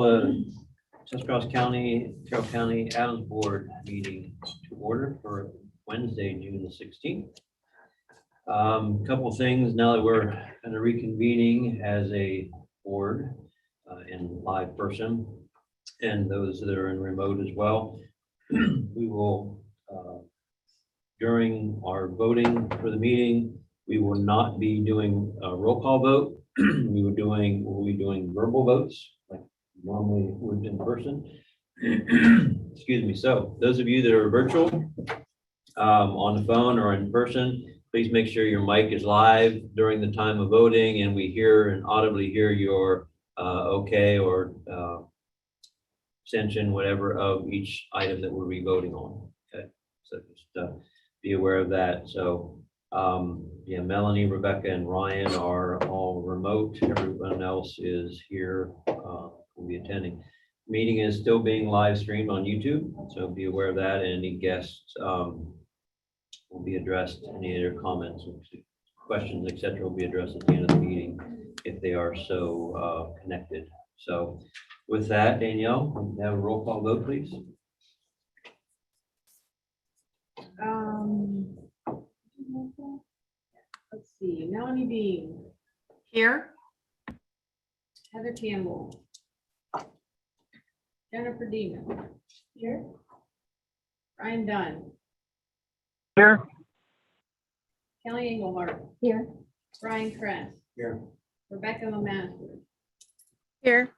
call the Tuscarawas County, Carroll County Adams Board meeting to order for Wednesday, June the 16th. Couple of things now that we're kind of reconvening as a board in live person, and those that are in remote as well. We will, during our voting for the meeting, we will not be doing a roll call vote. We'll be doing verbal votes like normally would in person. Excuse me. So those of you that are virtual, on the phone or in person, please make sure your mic is live during the time of voting and we hear and audibly hear your okay or abstention, whatever, of each item that we're re-voting on. Okay, so just be aware of that. So yeah, Melanie, Rebecca, and Ryan are all remote. Everyone else is here, will be attending. Meeting is still being live streamed on YouTube, so be aware of that. And any guests will be addressed. Any of their comments, questions, etc., will be addressed at the end of the meeting if they are so connected. So with that, Danielle, we can have a roll call vote, please. Let's see, Melanie Bean. Here. Heather Campbell. Jennifer Deeman. Here. Ryan Dunn. Here. Kelly Engelhardt. Here. Brian Kress. Here. Rebecca Lemaster. Here.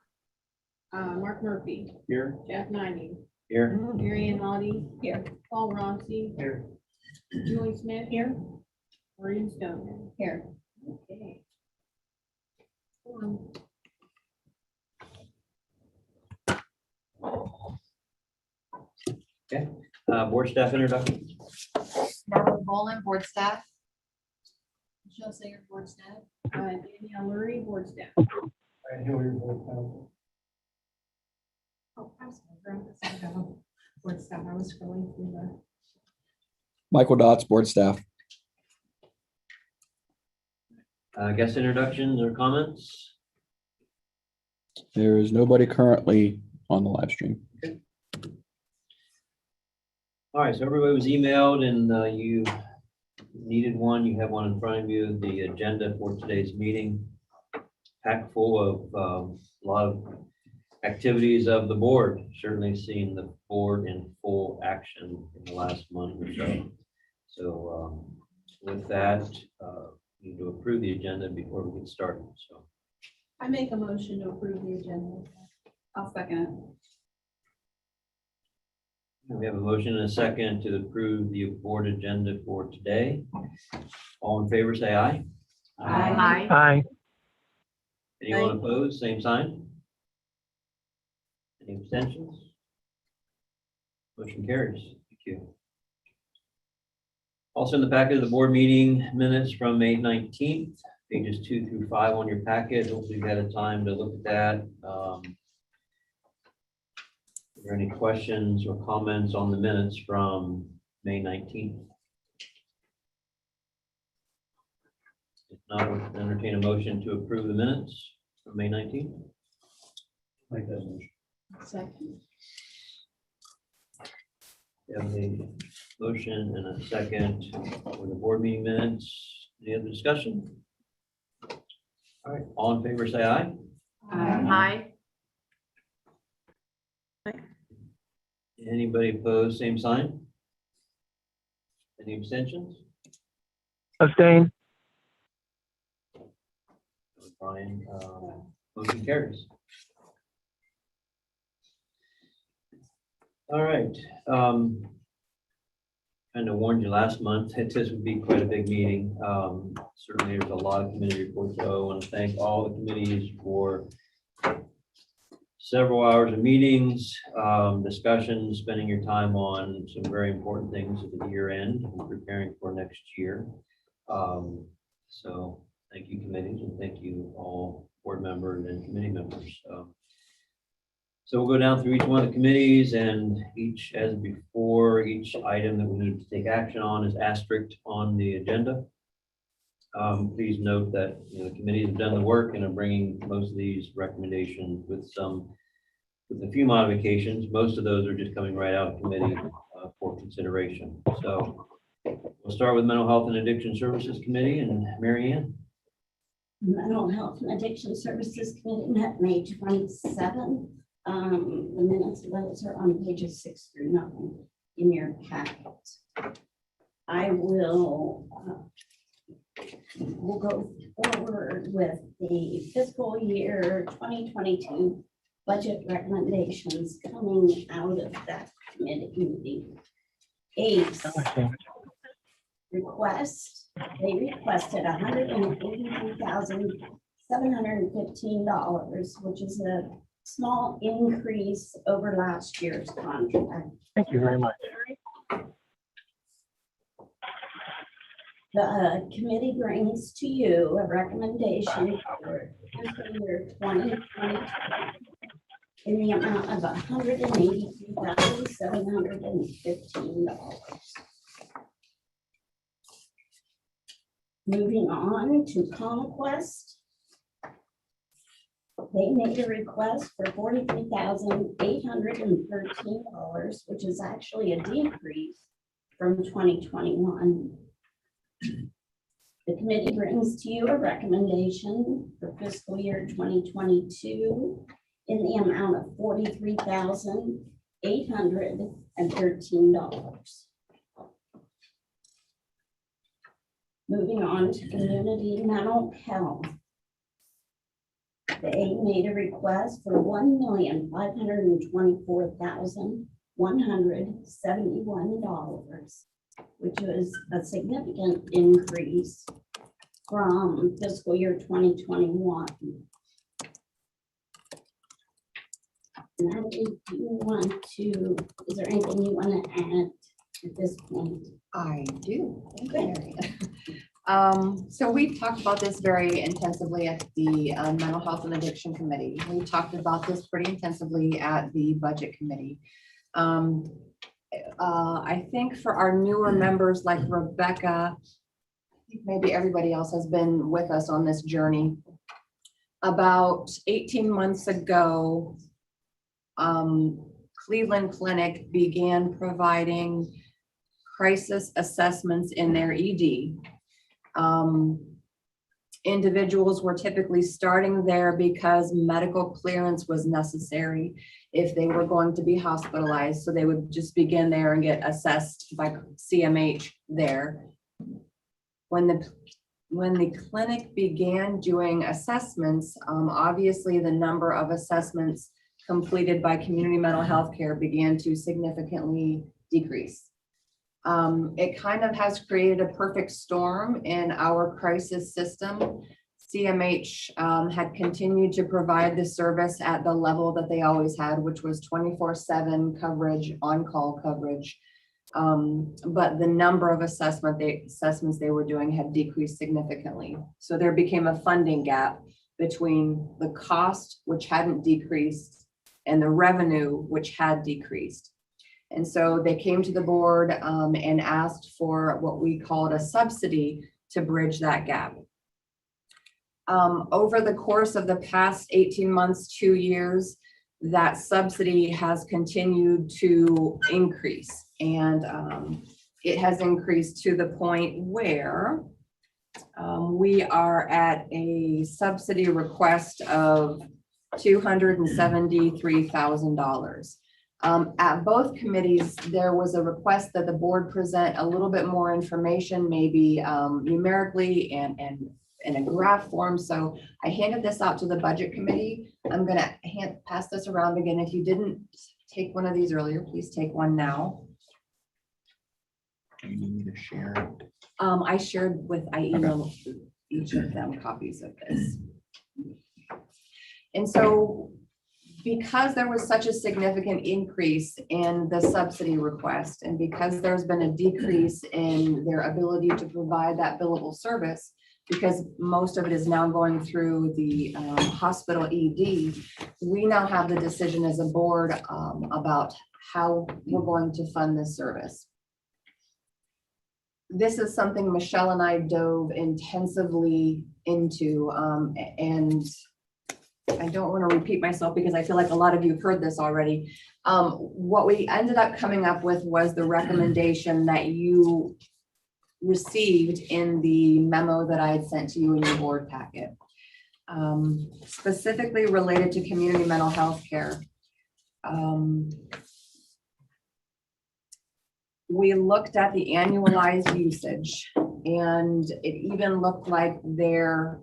Mark Murphy. Here. Jeff Nyman. Here. Marion Lottie. Here. Paul Ronci. Here. Julie Smith. Here. Maureen Stone. Here. Okay. Okay. Board staff introductions. Barbara Bolin, board staff. Michelle Sager, board staff. Danielle Lurie, board staff. Oh, I'm sorry. Board staff, I was scrolling through the. Michael Dotz, board staff. Guest introductions or comments? There is nobody currently on the live stream. All right, so everybody was emailed and you needed one. You have one in front of you, the agenda for today's meeting. Packed full of a lot of activities of the board. Certainly seen the board in full action in the last month or so. So with that, we need to approve the agenda before we get started. So I make a motion to approve the agenda. I'll second it. we have a motion and a second to approve the board agenda for today. All in favor, say aye. Aye. Aye. Anyone opposed, same sign? Any abstentions? Motion carries. Thank you. Also in the packet of the board meeting minutes from May 19th, pages 2 through 5 on your packet. Hopefully you've had a time to look at that. Are there any questions or comments on the minutes from May 19th? If not, we'll entertain a motion to approve the minutes from May 19th. Make that motion. Second. We have a motion and a second for the board meeting minutes. Any other discussion? All right, all in favor, say aye. Aye. Anybody opposed, same sign? Any abstentions? Abstain. Brian, motion carries. All right. Kind of warned you last month that this would be quite a big meeting. Certainly there's a lot of committee reports, so I want to thank all the committees for several hours of meetings, discussions, spending your time on some very important things at the year end and preparing for next year. So thank you, committees, and thank you all board members and committee members. So we'll go down through each one of the committees, and each, as before, each item that we need to take action on is asterisked on the agenda. Please note that the committees have done the work and are bringing most of these recommendations with some with a few modifications. Most of those are just coming right out of committee for consideration. So we'll start with Mental Health and Addiction Services Committee and Mary Ann. Mental Health and Addiction Services Committee met May 27th. The minutes of those are on pages 6 through 9 in your packet. I will we'll go forward with the fiscal year 2022 budget recommendations coming out of that committee meeting. ACE request, they requested $183,715, which is a small increase over last year's contract. Thank you very much. The committee brings to you a recommendation for fiscal year 2022 in the amount of $183,715. Moving on to Conquest. They made a request for $43,813, which is actually a decrease from 2021. The committee brings to you a recommendation for fiscal year 2022 in the amount of $43,813. Moving on to community mental health. They made a request for $1,524,171, which was a significant increase from fiscal year 2021. Now, if you want to, is there anything you want to add at this point? I do. Thank you, Mary. So we talked about this very intensively at the Mental Health and Addiction Committee. We talked about this pretty intensively at the Budget Committee. I think for our newer members like Rebecca, I think maybe everybody else has been with us on this journey. About 18 months ago, Cleveland Clinic began providing crisis assessments in their ED. Individuals were typically starting there because medical clearance was necessary if they were going to be hospitalized. So they would just begin there and get assessed by CMH there. When the clinic began doing assessments, obviously the number of assessments completed by community mental health care began to significantly decrease. It kind of has created a perfect storm in our crisis system. CMH had continued to provide the service at the level that they always had, which was 24/7 coverage, on-call coverage. But the number of assessments they were doing had decreased significantly. So there became a funding gap between the cost, which hadn't decreased, and the revenue, which had decreased. And so they came to the board and asked for what we called a subsidy to bridge that gap. Over the course of the past 18 months, 2 years, that subsidy has continued to increase. And it has increased to the point where we are at a subsidy request of $273,000. At both committees, there was a request that the board present a little bit more information, maybe numerically and in a graph form. So I handed this out to the Budget Committee. I'm going to pass this around again. If you didn't take one of these earlier, please take one now. Do you need me to share it? I emailed each of them copies of this. And so because there was such a significant increase in the subsidy request, and because there's been a decrease in their ability to provide that billable service, because most of it is now going through the hospital ED, we now have the decision as a board about how we're going to fund this service. This is something Michelle and I dove intensively into, and I don't want to repeat myself because I feel like a lot of you have heard this already. What we ended up coming up with was the recommendation that you received in the memo that I had sent to you in your board packet. Specifically related to community mental health care. We looked at the annualized usage, and it even looked like their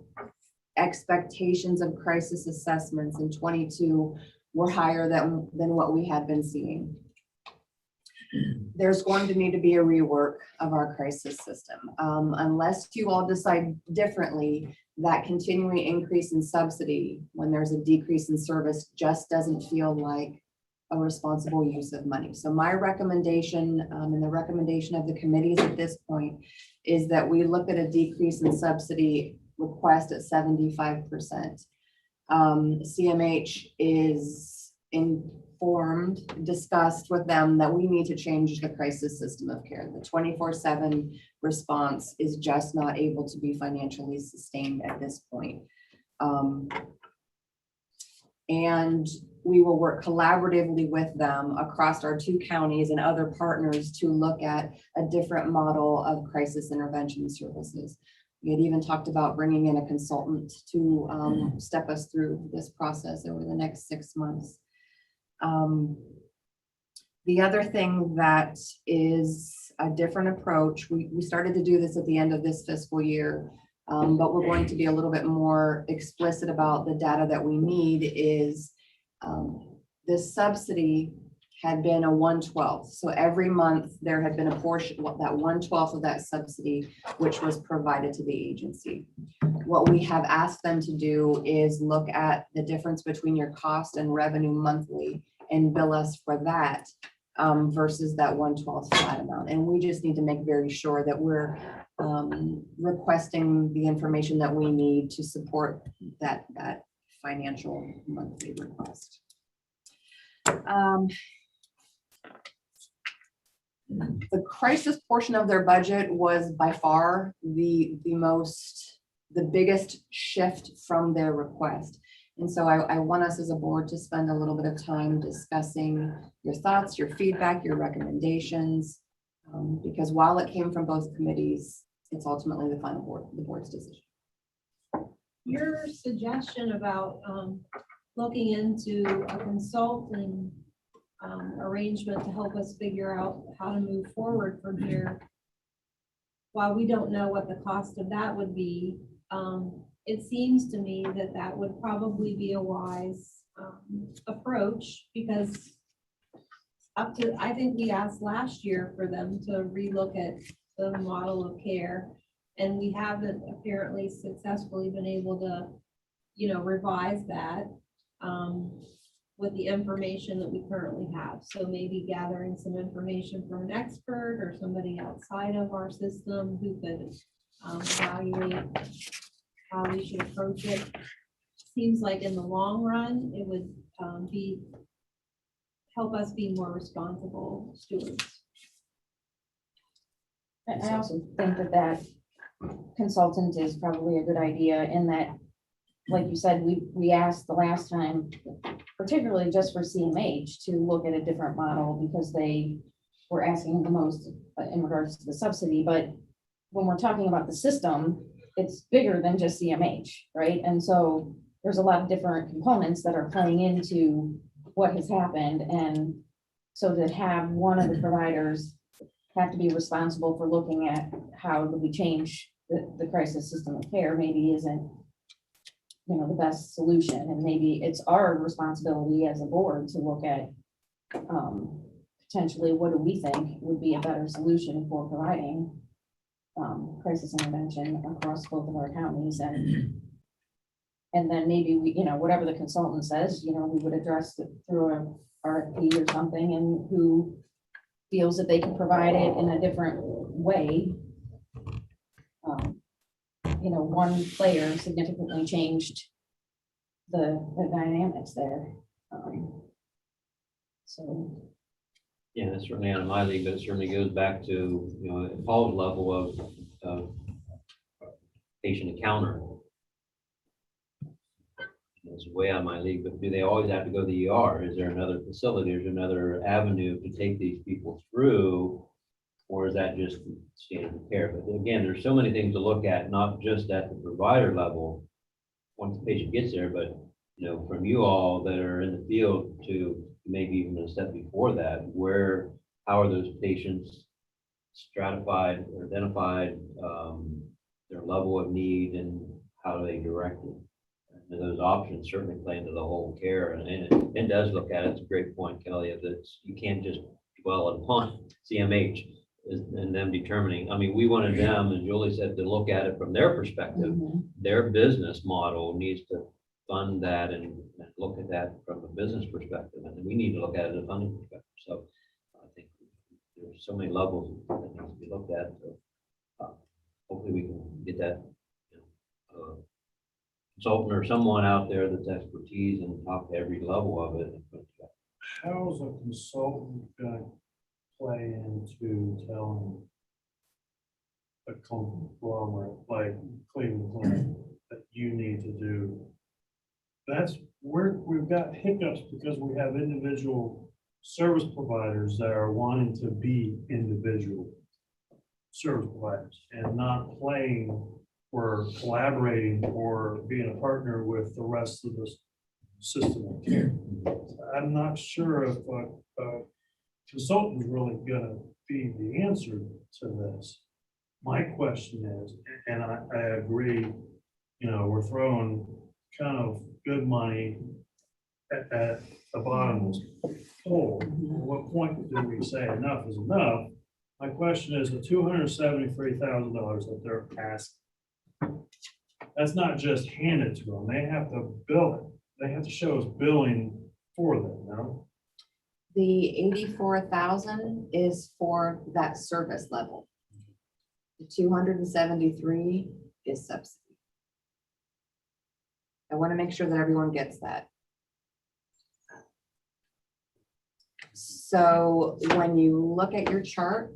expectations of crisis assessments in 22 were higher than what we had been seeing. There's going to need to be a rework of our crisis system. Unless you all decide differently, that continuing increase in subsidy when there's a decrease in service just doesn't feel like a responsible use of money. So my recommendation, and the recommendation of the committees at this point, is that we look at a decrease in subsidy request at 75%. CMH is informed, discussed with them that we need to change the crisis system of care. The 24/7 response is just not able to be financially sustained at this point. And we will work collaboratively with them across our 2 counties and other partners to look at a different model of crisis intervention services. We had even talked about bringing in a consultant to step us through this process over the next 6 months. The other thing that is a different approach, we started to do this at the end of this fiscal year, but we're going to be a little bit more explicit about the data that we need is this subsidy had been a 1/12. So every month there had been a portion, that 1/12 of that subsidy, which was provided to the agency. What we have asked them to do is look at the difference between your cost and revenue monthly and bill us for that versus that 1/12 flat amount. And we just need to make very sure that we're requesting the information that we need to support that financial monthly request. The crisis portion of their budget was by far the biggest shift from their request. And so I want us as a board to spend a little bit of time discussing your thoughts, your feedback, your recommendations, because while it came from both committees, it's ultimately the board's decision. Your suggestion about looking into a consulting arrangement to help us figure out how to move forward from here. While we don't know what the cost of that would be, it seems to me that that would probably be a wise approach, because I think we asked last year for them to relook at the model of care, and we haven't apparently successfully been able to, revise that with the information that we currently have. So maybe gathering some information from an expert or somebody outside of our system who could evaluate how we should approach it. Seems like in the long run, it would help us be more responsible stewards. I also think that consultant is probably a good idea in that, like you said, we asked the last time, particularly just for CMH, to look at a different model because they were asking the most in regards to the subsidy. But when we're talking about the system, it's bigger than just CMH, right? And so there's a lot of different components that are playing into what has happened. And so to have one of the providers have to be responsible for looking at how do we change the crisis system of care maybe isn't, the best solution. And maybe it's our responsibility as a board to look at potentially what do we think would be a better solution for providing crisis intervention across both of our counties. And then maybe we, whatever the consultant says, we would address it through a RFP or something, and who feels that they can provide it in a different way. One player significantly changed the dynamics there. So. Yeah, that's certainly out of my league, but it certainly goes back to, Paul's level of patient encounter. is way out of my league, but do they always have to go to the ER? Is there another facility, is there another avenue to take these people through? Or is that just standard of care? But again, there's so many things to look at, not just at the provider level, once the patient gets there, but, you know, from you all that are in the field to maybe even a step before that, how are those patients stratified or identified, their level of need, and how are they directed? And those options certainly play into the whole care, and it does look at it. It's a great point, Kelly, that you can't just dwell upon CMH and them determining. I mean, we wanted them, and Julie said, to look at it from their perspective. Their business model needs to fund that and look at that from a business perspective, and we need to look at it as a funding perspective. So I think there's so many levels that needs to be looked at. So hopefully we can get that, you know, consultant or someone out there that's expertise and talk to every level of it. How's a consultant gonna play into telling a conglomerate like Cleveland Clinic that you need to do? That's where we've got hiccups because we have individual service providers that are wanting to be individual service providers and not playing or collaborating or being a partner with the rest of the system of care. I'm not sure if a consultant is really gonna be the answer to this. My question is, and I agree, you know, we're throwing kind of good money at the bottom hole. At what point do we say enough is enough? My question is the $273,000 that they're asking. That's not just handed to them. They have to bill it. They have to show us billing for them, no? The 84,000 is for that service level. The 273 is subsidy. I want to make sure that everyone gets that. So when you look at your chart,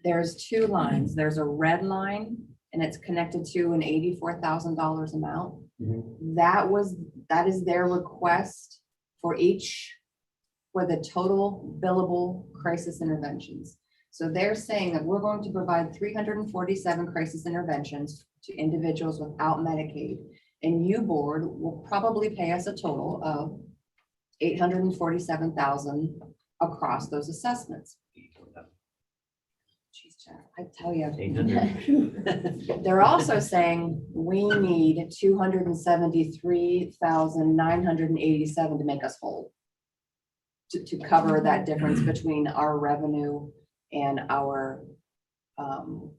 there's two lines. There's a red line and it's connected to an $84,000 amount. That is their request for the total billable crisis interventions. So they're saying that we're going to provide 347 crisis interventions to individuals without Medicaid, and you board will probably pay us a total of $847,000 across those assessments. Jeez, Jeff, I tell you. 800. They're also saying we need 273,987 to make us whole. To cover that difference between our revenue and our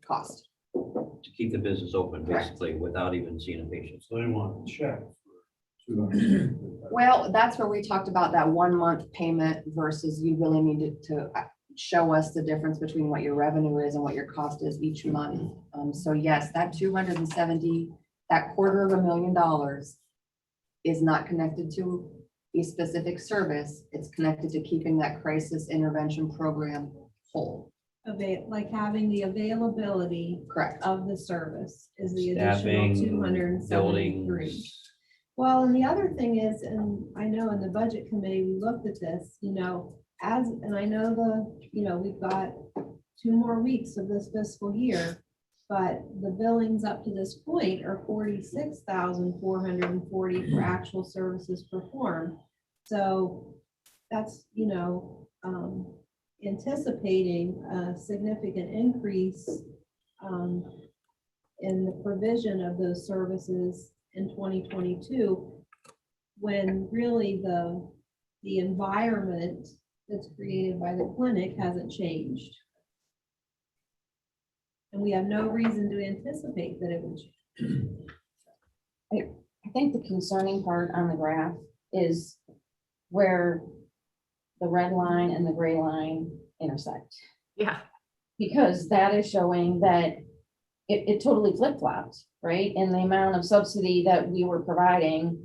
cost. To keep the business open, basically, without even seeing a patient. So they want to check for $273,000. Well, that's where we talked about that 1 month payment versus you really needed to show us the difference between what your revenue is and what your cost is each month. So yes, that 270, that $250,000 is not connected to a specific service. It's connected to keeping that crisis intervention program whole. Like having the availability Correct. of the service is the additional Staffing, 273. buildings. Well, and the other thing is, and I know in the budget committee, we looked at this, you know, and I know we've got 2 more weeks of this fiscal year, but the billings up to this point are 46,440 for actual services performed. So that's, anticipating a significant increase in the provision of those services in 2022, when really the environment that's created by the clinic hasn't changed. And we have no reason to anticipate that it would change. I think the concerning part on the graph is where the red line and the gray line intersect. Yeah. Because that is showing that it totally flip-flopped, right? And the amount of subsidy that we were providing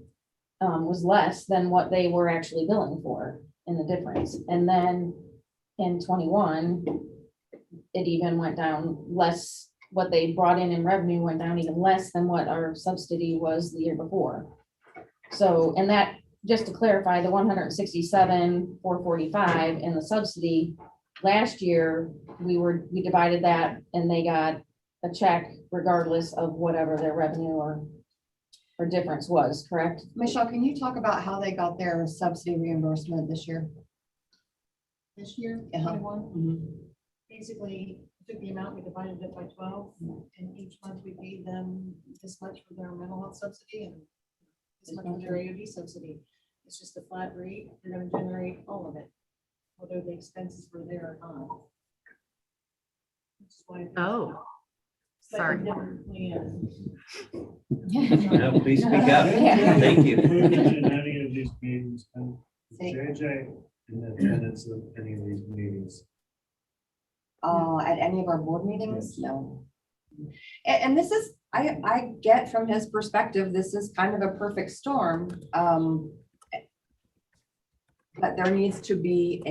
was less than what they were actually billing for in the difference. And then in 21, it even went down less. What they brought in revenue went down even less than what our subsidy was the year before. So, and that, just to clarify, the 167,445 and the subsidy, last year, we divided that and they got a check regardless of whatever their revenue or difference was, correct? Michelle, can you talk about how they got their subsidy reimbursement this year? This year, Uh-huh. 21, basically took the amount, we divided it by 12, and each month we paid them this much for their mental health subsidy and this much for their AOD subsidy. It's just a flat rate. They're gonna generate all of it, whether the expenses were there or not. Which is why it's Oh, slightly sorry. different plan. No, please speak up. Yeah. Thank you. Included in any of these meetings, and Say- JJ, in attendance of any of these meetings. At any of our board meetings? No. And this is, I get from his perspective, this is kind of a perfect storm. But there needs to be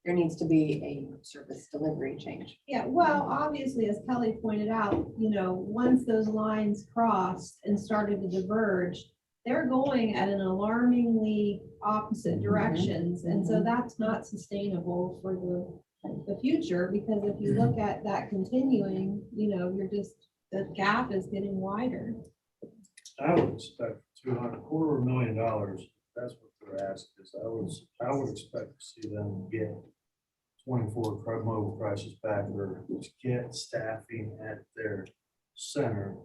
there needs to be a service delivery change. Yeah, well, obviously, as Kelly pointed out, once those lines crossed and started to diverge, they're going at an alarmingly opposite directions. And so that's not sustainable for the future, because if you look at that continuing, the gap is getting wider. I would expect $250,000, that's what they're asking, is I would expect to see them get 24 mobile crisis back, or get staffing at their center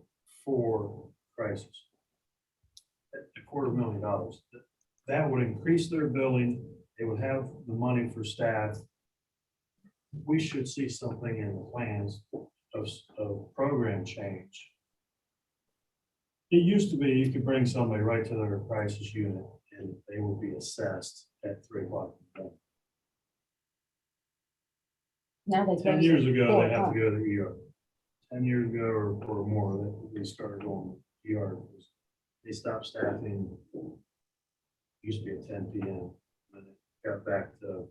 for crisis. At $250,000, that would increase their billing, they would have the money for staff. We should see something in the plans of program change. It used to be you could bring somebody right to their crisis unit and they would be assessed at 3 o'clock. in the morning. Now they. 10 close years at ago, 4 they have o'clock. to go to the ER. 10 years ago or more, they started going to ER. Because they stopped staffing. Used to be at 10 p.m. and it got back to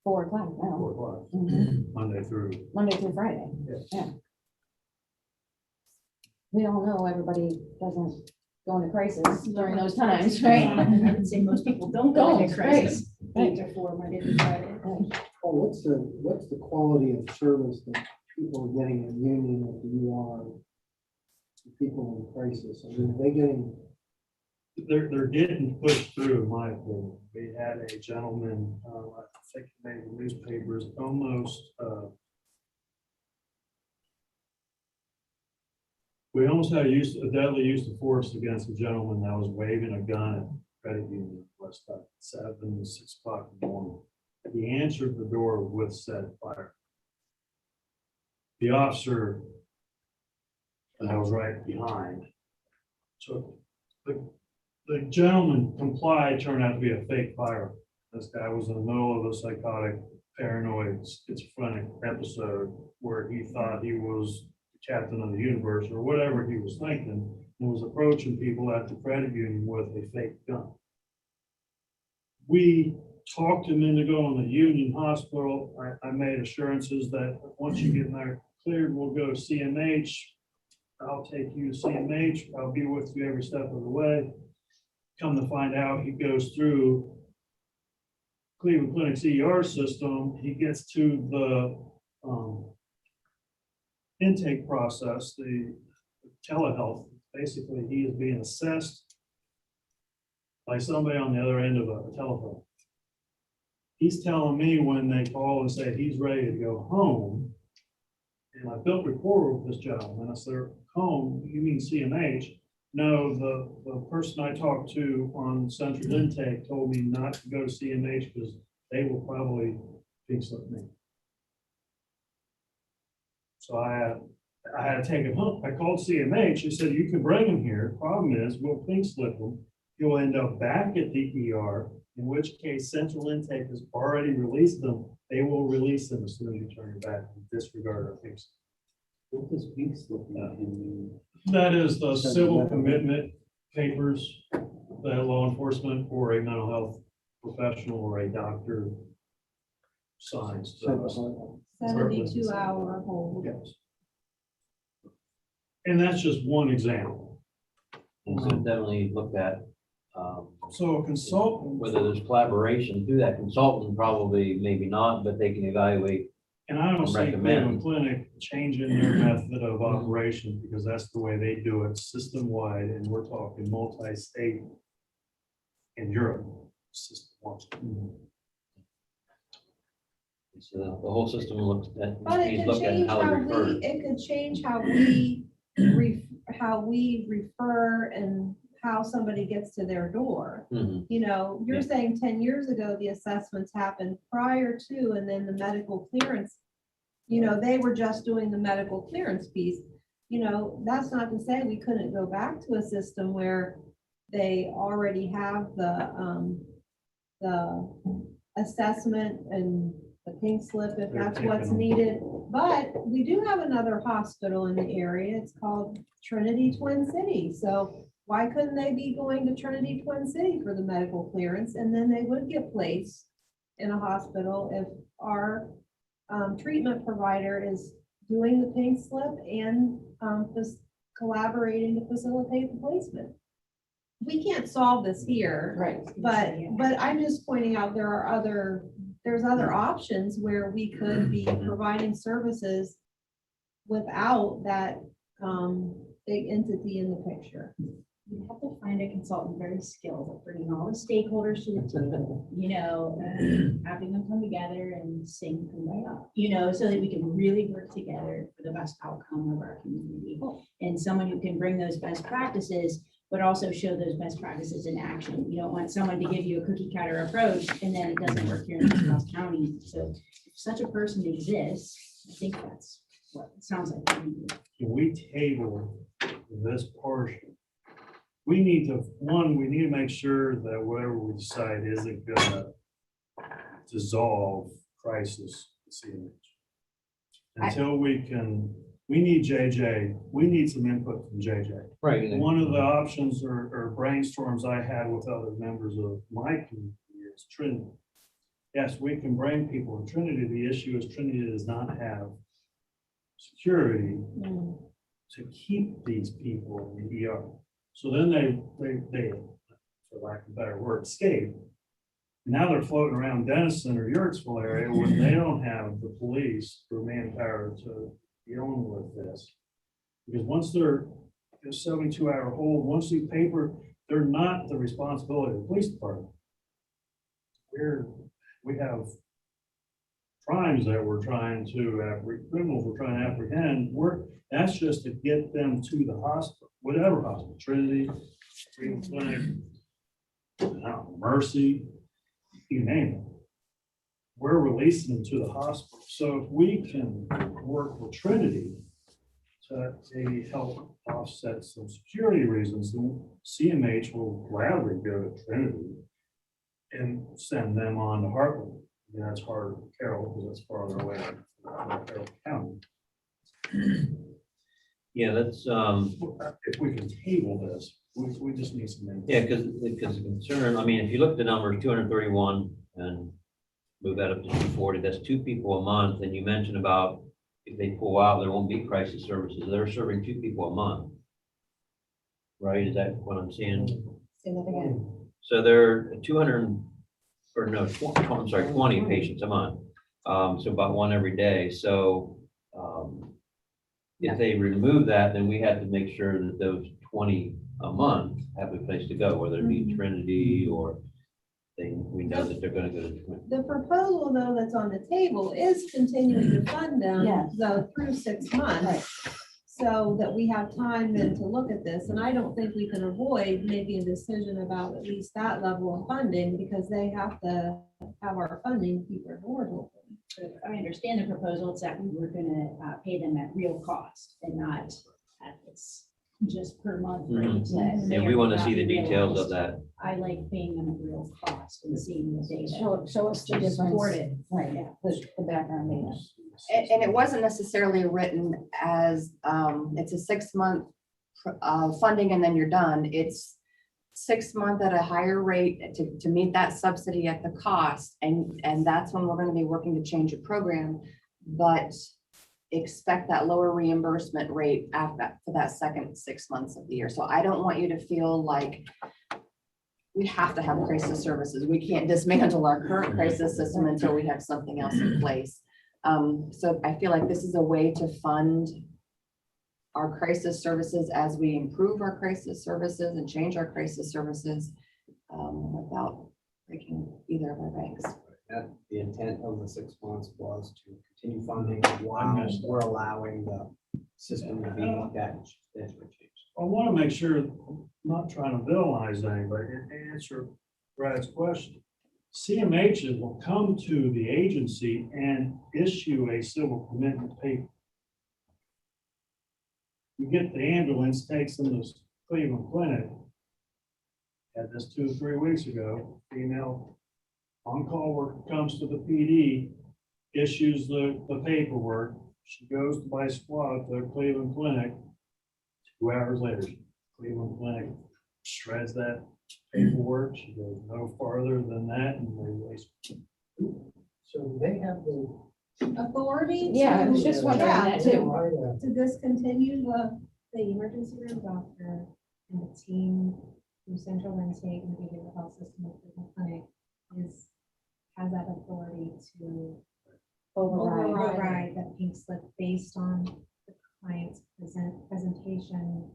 4 o'clock now. 4 o'clock, Mhm. Monday through. Monday through Friday. Yes. Yeah. We all know everybody doesn't go into crisis during those times, right? I would say most people don't go into crisis. Right. 8 to 4, Monday through Friday. Oh, what's the quality of service that people are getting in Union at the UR? to People in crisis, I mean, they getting, They're getting pushed through, in my opinion. We had a gentleman, I think he made the newspapers almost, we almost had a deadly use of force against a gentleman that was waving a gun at credit union West Side, 7, 6 o'clock in the morning. He answered the door with said fire. The officer that I was right behind. So the gentleman complied, turned out to be a fake fire. This guy was in the middle of a psychotic, paranoid, schizophrenic episode where he thought he was the captain of the universe or whatever he was thinking, and was approaching people at the credit union with a fake gun. We talked him into going to Union Hospital. I made assurances that once you get there cleared, we'll go to CMH. I'll take you to CMH. I'll be with you every step of the way. Come to find out, he goes through Cleveland Clinic's ER system. He gets to the intake process, the telehealth. Basically, he is being assessed by somebody on the other end of a telephone. He's telling me when they call and say he's ready to go home, and I built rapport with this gentleman. I said, home, you mean CMH? No, the person I talked to on central intake told me not to go to CMH because they will probably pink slip me. So I had to take him home. I called CMH. They said, you can bring him here. Problem is, we'll pink slip him. He'll end up back at the ER, in which case central intake has already released them. They will release them as soon as you turn your back and disregard our pink slip. what does pink slip mean? That is the civil commitment papers that law enforcement or a mental health professional or a doctor signs. to us. 72-hour hold. Yes. And that's just one example. And so definitely look at, So a consultant, whether there's collaboration through that consultant, probably, maybe not, but they can evaluate. and I don't see recommend. Cleveland Clinic changing their method of operation because that's the way they do it system-wide, and we're talking multi-state in Europe, system-wide. So the whole system looks at, But it needs could to look at change how they how refer. it could change how we refer and how somebody gets to their door. Mhm. You know, you're Yeah. saying 10 years ago, the assessments happened prior to, and then the medical clearance. You know, they were just doing the medical clearance piece. You know, that's not to say we couldn't go back to a system where they already have the assessment and the pink slip if They're that's what's taking- needed. But we do have another hospital in the area. It's called Trinity Twin City. So why couldn't they be going to Trinity Twin City for the medical clearance? And then they would get placed in a hospital if our treatment provider is doing the pink slip and collaborating to facilitate the placement. We can't solve this here. Right. But I'm just pointing out there's other options where we could be providing services without that big entity in the picture. You have to find a consultant very skilled at bringing all the stakeholders to the table, you know, having them come together and sync them right up, you know, so that we can really work together for the best outcome of our community. And someone who can bring those best practices, but also show those best practices in action. You don't want someone to give you a cookie cutter approach and then it doesn't work here in Ross County. So if such a person exists, I think that's what it sounds like. we need. Can we table this portion? We need to make sure that whatever we decide isn't gonna dissolve crisis CMH. Until we need JJ, we need some input from JJ. Right. One of the options or brainstorms I had with other members of my community is Trinity. Yes, we can bring people to Trinity. The issue is Trinity does not have security to keep these people in the ER. So then they, for lack of a better word, escape. Now they're floating around Denison or Yurtsville area when they don't have the police or manpower to deal with this. Because once they're a 72-hour hold, once you paper, they're not the responsibility of the police department. We have crimes that we're trying to, criminals we're trying to apprehend, that's just to get them to the hospital, whatever hospital, Trinity, Cleveland Clinic, Mercy, you name it. We're releasing them to the hospital. So if we can work with Trinity to maybe help offset some security reasons, then CMH will gladly go to Trinity and send them on to Heartland. And that's hard to Carroll because that's farther away from Carroll County. Yeah, that's, If we can table this, we just need some. yeah, because the concern, I mean, if you look at the numbers, 231 and move that up to 240, that's 2 people a month. And you mentioned about if they pull out, there won't be crisis services. They're serving 2 people a month. Right? Is that what I'm seeing? Say that again. So they're 200, or no, 20, I'm sorry, 20 patients a month. So about 1 every day. So if they remove that, then we have to make sure that those 20 a month have a place to go, whether it be Trinity or we know that they're gonna go to Trinity. The proposal, though, that's on the table is continuing to fund them, Yes. though, through 6 months. So that we have time then to look at this, and I don't think we can avoid making a decision about at least that level of funding, because they have to have our funding, to keep their doors open. So if I understand the proposal, it's that we were gonna pay them at real cost and not at this just per month rate. Yeah, we want to see the details of that. I like paying them at real cost and seeing the data. Show us the To difference. support it. Right, yeah, the background data. And it wasn't necessarily written as, it's a 6-month funding and then you're done. It's 6 month at a higher rate to meet that subsidy at the cost. And that's when we're gonna be working to change the program. But expect that lower reimbursement rate after, for that second 6 months of the year. So I don't want you to feel like we have to have crisis services. We can't dismantle our current crisis system until we have something else in place. So I feel like this is a way to fund our crisis services as we improve our crisis services and change our crisis services without breaking either of our banks. That the intent of the 6 months was to continue funding while we're allowing the system to be that substantially changed. I want to make sure, I'm not trying to villainize anybody, and answer Brad's question. CMHs will come to the agency and issue a civil commitment paper. You get the ambulance, takes them to Cleveland Clinic. Had this 2 or 3 weeks ago, female on-call worker comes to the PD, issues the paperwork. She goes to by squad to Cleveland Clinic. 2 hours later, Cleveland Clinic shreds that paperwork. She goes no farther than that and they release. So they have the. Authority? Yeah, I was to- just wondering yeah, that to- too. To discontinue The emergency room doctor and the team from central intake and behavioral health system of the clinic has that authority to override that pink slip based on the client's presentation.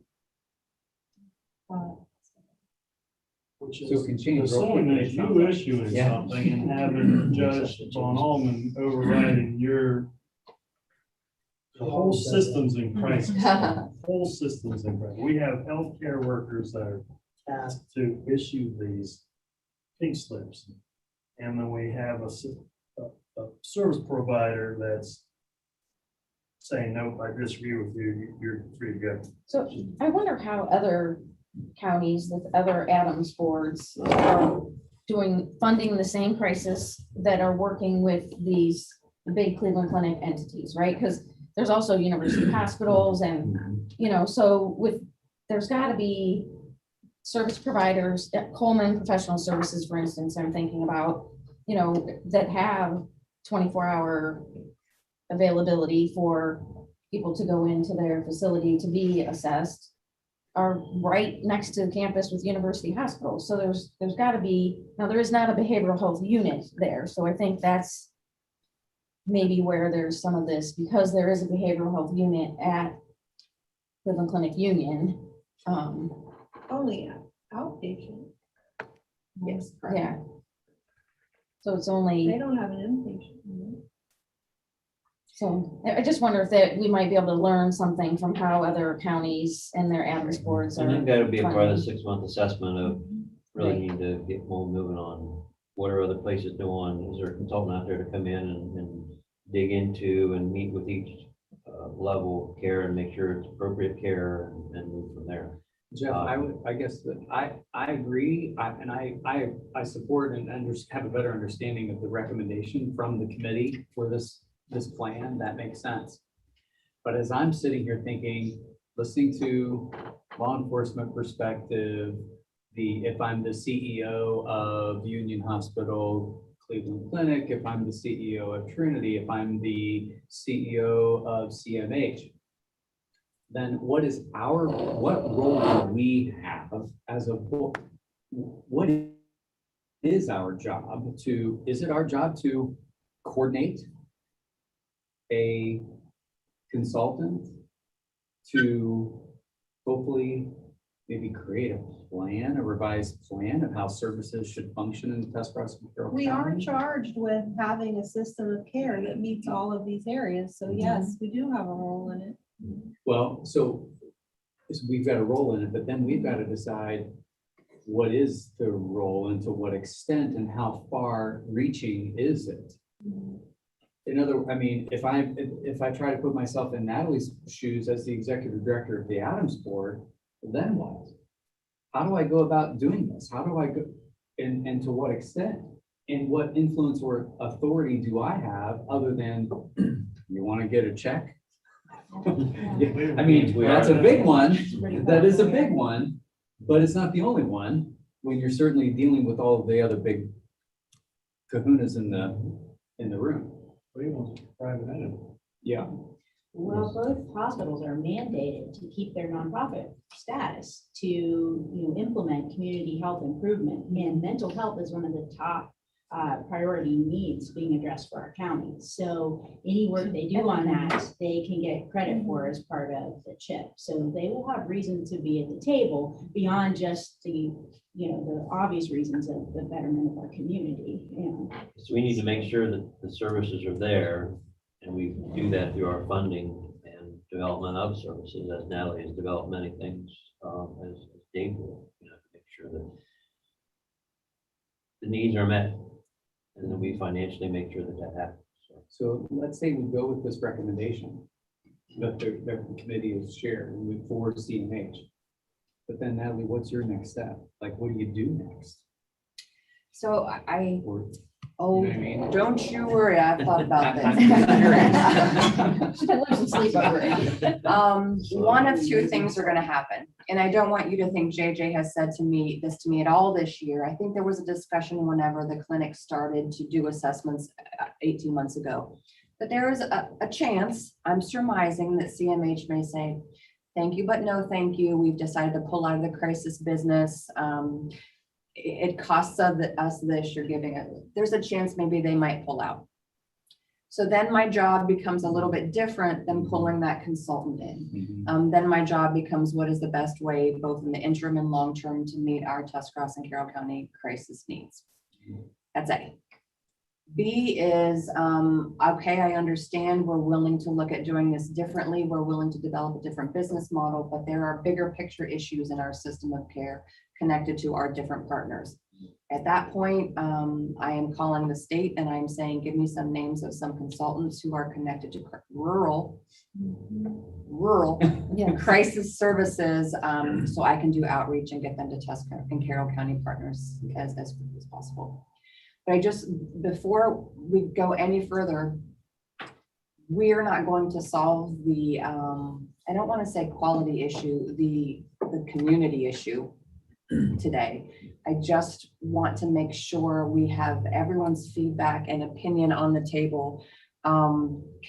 Which So it is can the change real same quickly, as it sounds you like. issuing Yeah. something and having Judge Von Allman overriding your. The whole system's in crisis. The whole system's in crisis. We have healthcare workers that are tasked to issue these pink slips. And then we have a service provider that's saying, nope, I disagree with you, you're free to go. So I wonder how other counties with other ADAMHS boards are funding the same crisis that are working with these big Cleveland Clinic entities, right? Because there's also university hospitals and, so there's gotta be service providers at Coleman Professional Services, for instance, I'm thinking about, that have 24-hour availability for people to go into their facility to be assessed, are right next to the campus with university hospitals. So there's gotta be, now there is not a behavioral health unit there. So I think that's maybe where there's some of this, because there is a behavioral health unit at Cleveland Clinic Union. Only outpatient. Yes, correct. Yeah. So it's They only, don't have an inpatient. unit. so I just wonder if that we might be able to learn something from how other counties and their ADAMHS boards I think are. that'll be a part of the funding. 6-month assessment of really Right. need to get more moving on. What are other places doing? Is there a consultant out there to come in and dig into and meet with each level of care and make sure it's appropriate care and move from there? Jeff, I guess that I agree, and I support and have a better understanding of the recommendation from the committee for this plan. That makes sense. But as I'm sitting here thinking, listening to law enforcement perspective, if I'm the CEO of Union Hospital, Cleveland Clinic, if I'm the CEO of Trinity, if I'm the CEO of CMH, then what role do we have as a board? What is our job is it our job to coordinate a consultant to hopefully maybe create a plan, a revised plan of how services should function in the Tuscarawas? We are charged with having a system of care that meets all of these areas. So yes, we do have a role in it. Well, so we've got a role in it, but then we've got to decide what is the role and to what extent and how far reaching is it? If I try to put myself in Natalie's shoes as the executive director of the ADAMHS board, then what? How do I go about doing this? How do I go, and to what extent? And what influence or authority do I have other than, you want to get a check? That's a big one. That is a big one, but it's not the only one when you're certainly dealing with all of the other big kahunas in the room. Cleveland's a private entity. Yeah. Well, both hospitals are mandated to keep their nonprofit status to, implement community health improvement. And mental health is one of the top priority needs being addressed for our county. So any work they do on that, they can get credit for as part of the CHIP. So they will have reason to be at the table beyond just the, the obvious reasons of the betterment of our community. So we need to make sure that the services are there, and we do that through our funding and development of services, as Natalie has developed many things, as Dave will, to make sure that the needs are met, and then we financially make sure that that happens. So let's say we go with this recommendation that the committee has shared and we forward CMH. But then Natalie, what's your next step? Like, what do you do next? So Or, oh, you know what I mean? don't you worry, I've thought about I'm this. She's been losing sleep over it. One of two things are gonna happen, and I don't want you to think JJ has said to me at all this year. I think there was a discussion whenever the clinic started to do assessments 18 months ago. But there is a chance, I'm surmising, that CMH may say, thank you, but no thank you. We've decided to pull out of the crisis business. It costs us this, you're giving it. There's a chance maybe they might pull out. So then my job becomes a little bit different than pulling that consultant in. Then my job becomes what is the best way, both in the interim and long term, to meet our Tuscarawas and Carroll County crisis needs. That's A. B is, okay, I understand we're willing to look at doing this differently. We're willing to develop a different business model, but there are bigger picture issues in our system of care connected to our different partners. At that point, I am calling the state and I'm saying, give me some names of some consultants who are connected to rural crisis services, so I can do outreach and get them to Tuscarawas and Carroll County partners as quickly as possible. But before we go any further, we are not going to solve the, I don't want to say quality issue, the community issue today. I just want to make sure we have everyone's feedback and opinion on the table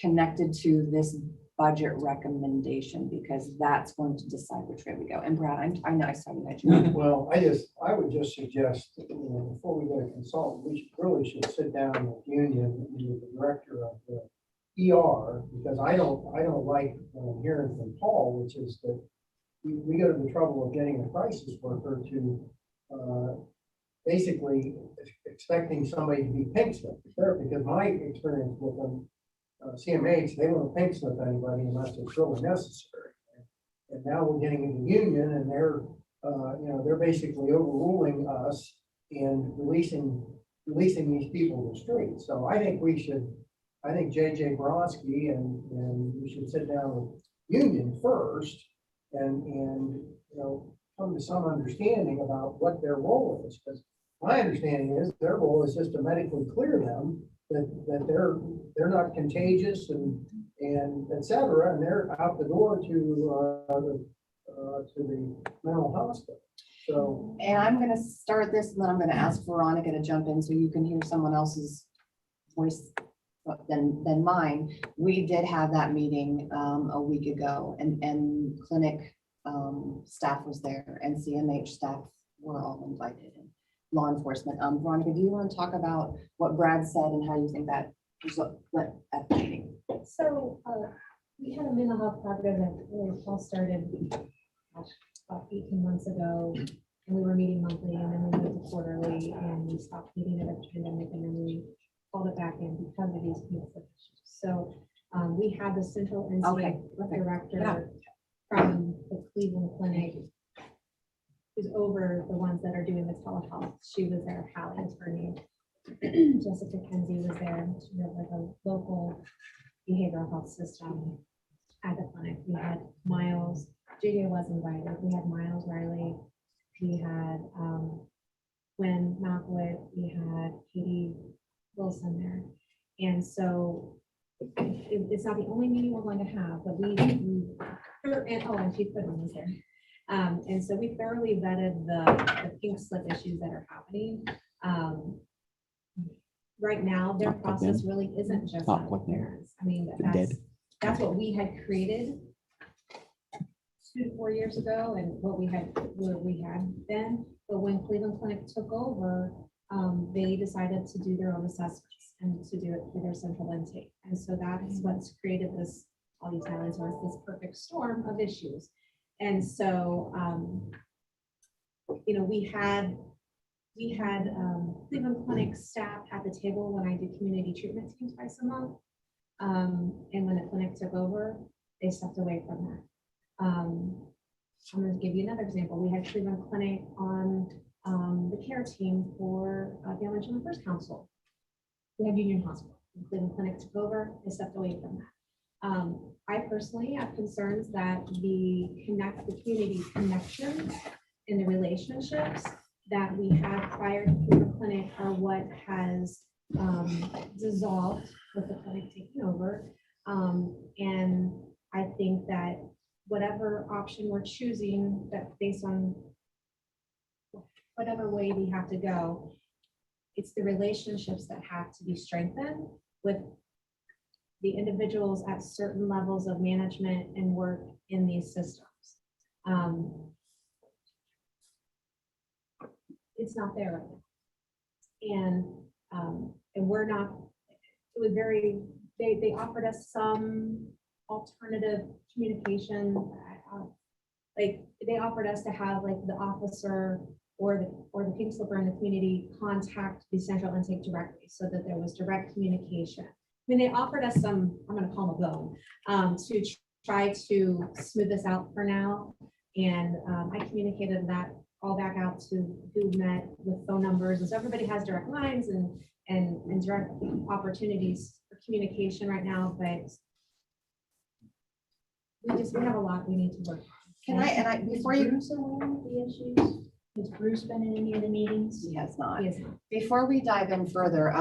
connected to this budget recommendation, because that's going to decide which way we go. And Brad, I know I saw you mention. Well, I would just suggest, before we get a consultant, we should sit down with Union, with the director of the ER, because I don't like what I'm hearing from Paul, which is that we go to the trouble of getting a crisis worker to basically expecting somebody to be pink slip there, because my experience with them, CMH, they won't pink slip anybody unless it's really necessary. And now we're getting into Union, and they're basically overruling us and releasing these people to the street. So I think JJ Bronski and we should sit down with Union first and come to some understanding about what their role is. Because my understanding is their role is just to medically clear them that they're not contagious and et cetera, and they're out the door to the mental hospital. So, And I'm going to start this, and then I'm going to ask Veronica to jump in so you can hear someone else's voice than mine. We did have that meeting a week ago, and clinic staff was there, and CMH staff were all invited, and law enforcement. Veronica, do you want to talk about what Brad said and how you think that went at the meeting? So we had a mental health collaborative that really all started about 18 months ago, and we were meeting monthly, and then we moved to quarterly, and we stopped meeting at the pandemic, and then we called it back in because of these conflict issues. So we had the central Okay, director from the Cleveland Clinic, who's over the ones that are doing the telehealth. She was there, Hallie is her name. Jessica Kenzie was there. She had like a local behavioral health system at the clinic. We had Miles, JJ was invited. We had Miles Riley. We had Gwen Malkowitz. We had Katie Wilson there. And so it's not the only meeting we're going to have, but and Chief Goodman was there. And so we thoroughly vetted the pink slip issues that are happening. Right now, their process really isn't just Not on like that. parents. I mean, Dead. that's what we had created 2 to 4 years ago and what we had then. But when Cleveland Clinic took over, they decided to do their own assessments and to do it through their central intake. And so that is what's created this, all these islands, or this perfect storm of issues. And so, you know, we had Cleveland Clinic staff at the table when I did community treatment teams twice a month. And when the clinic took over, they stepped away from that. I'm going to give you another example. We had Cleveland Clinic on the care team for the Elementary First Council. We had Union Hospital. When Cleveland Clinic took over, they stepped away from that. I personally have concerns that the community connections and the relationships that we had prior to Cleveland Clinic are what has dissolved with the clinic taking over. And I think that whatever option we're choosing, that based on whatever way we have to go, it's the relationships that have to be strengthened with the individuals at certain levels of management and work in these systems. It's not there right now. And we're not, it was very, they offered us some alternative communication. Like they offered us to have like the officer or the pink slipper in the community contact the central intake directly so that there was direct communication. I mean, they offered us some, I'm going to call them a bone, to try to smooth this out for now. And I communicated that all back out to who met with phone numbers. And so everybody has direct lines and direct opportunities for communication right now, but we have a lot we need to work on. Before you, Bruce aware of the issues? Has Bruce been in any of the meetings? He has not. He is not. Before we dive in further,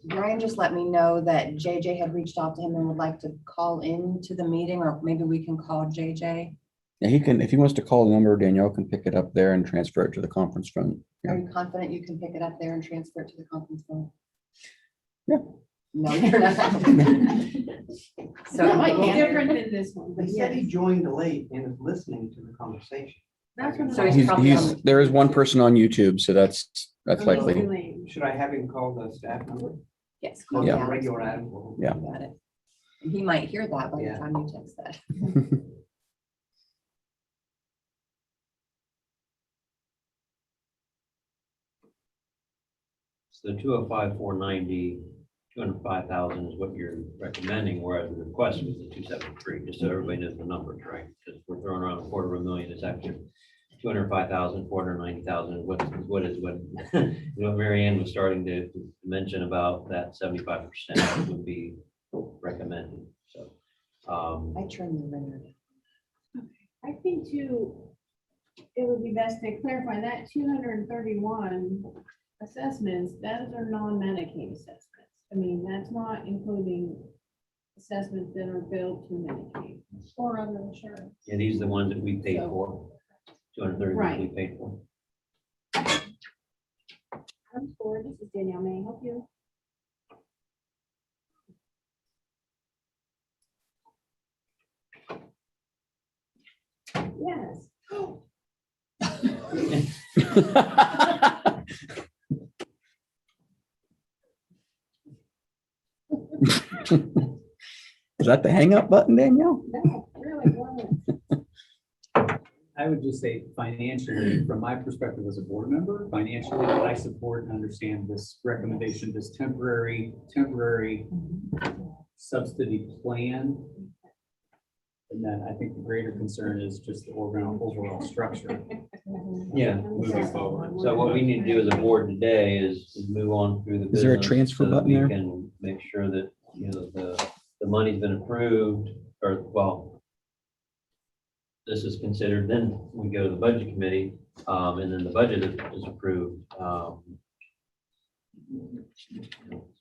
Brian just let me know that JJ had reached out to him and would like to call in to the meeting, or maybe we can call JJ. Yeah, he can, if he wants to call the number, Danielle can pick it up there and transfer it to the conference phone. Are you confident you can pick it up there and transfer it to the conference phone? Yeah. No, you're not. So It might be Different than this one, but He said he yes. joined late and is listening to the conversation. That's what So I- he's probably He's, on- there is one person on YouTube, so that's Oh, likely. too late. Should I have him call the staff number? Yes. Call Yeah. the regular ad phone? Yeah. Got it. And he might hear that by the Yeah. time you text that. So the 205,490, 205,000 is what you're recommending, whereas the request was the 273, just so everybody knows the numbers, right? Because we're throwing around $250,000, it's actually 205,000, 490,000, what Mary Ann was starting to mention about that 75% would be recommended, so. I turned the ringer down. I think too, it would be best to clarify that 231 assessments, those are non-Medicaid assessments. I mean, that's not including assessments that are billed to Medicaid. Or other insurance. Yeah, these are the ones that we paid So- for, 230 Right. we paid for. I'm sorry, this is Danielle, may I help you? Yes. Is that the hang up button, Danielle? No, really, wasn't. I would just say financially, from my perspective as a board member, financially, I support and understand this recommendation, this temporary subsidy plan. And then I think the greater concern is just the overall structure. Yeah. Moving forward. So what we need to do as a board today is move on through the. Is there a business transfer so that button we there? can make sure that, you know, the money's been approved, or, well, this is considered, then we go to the budget committee, and then the budget is approved.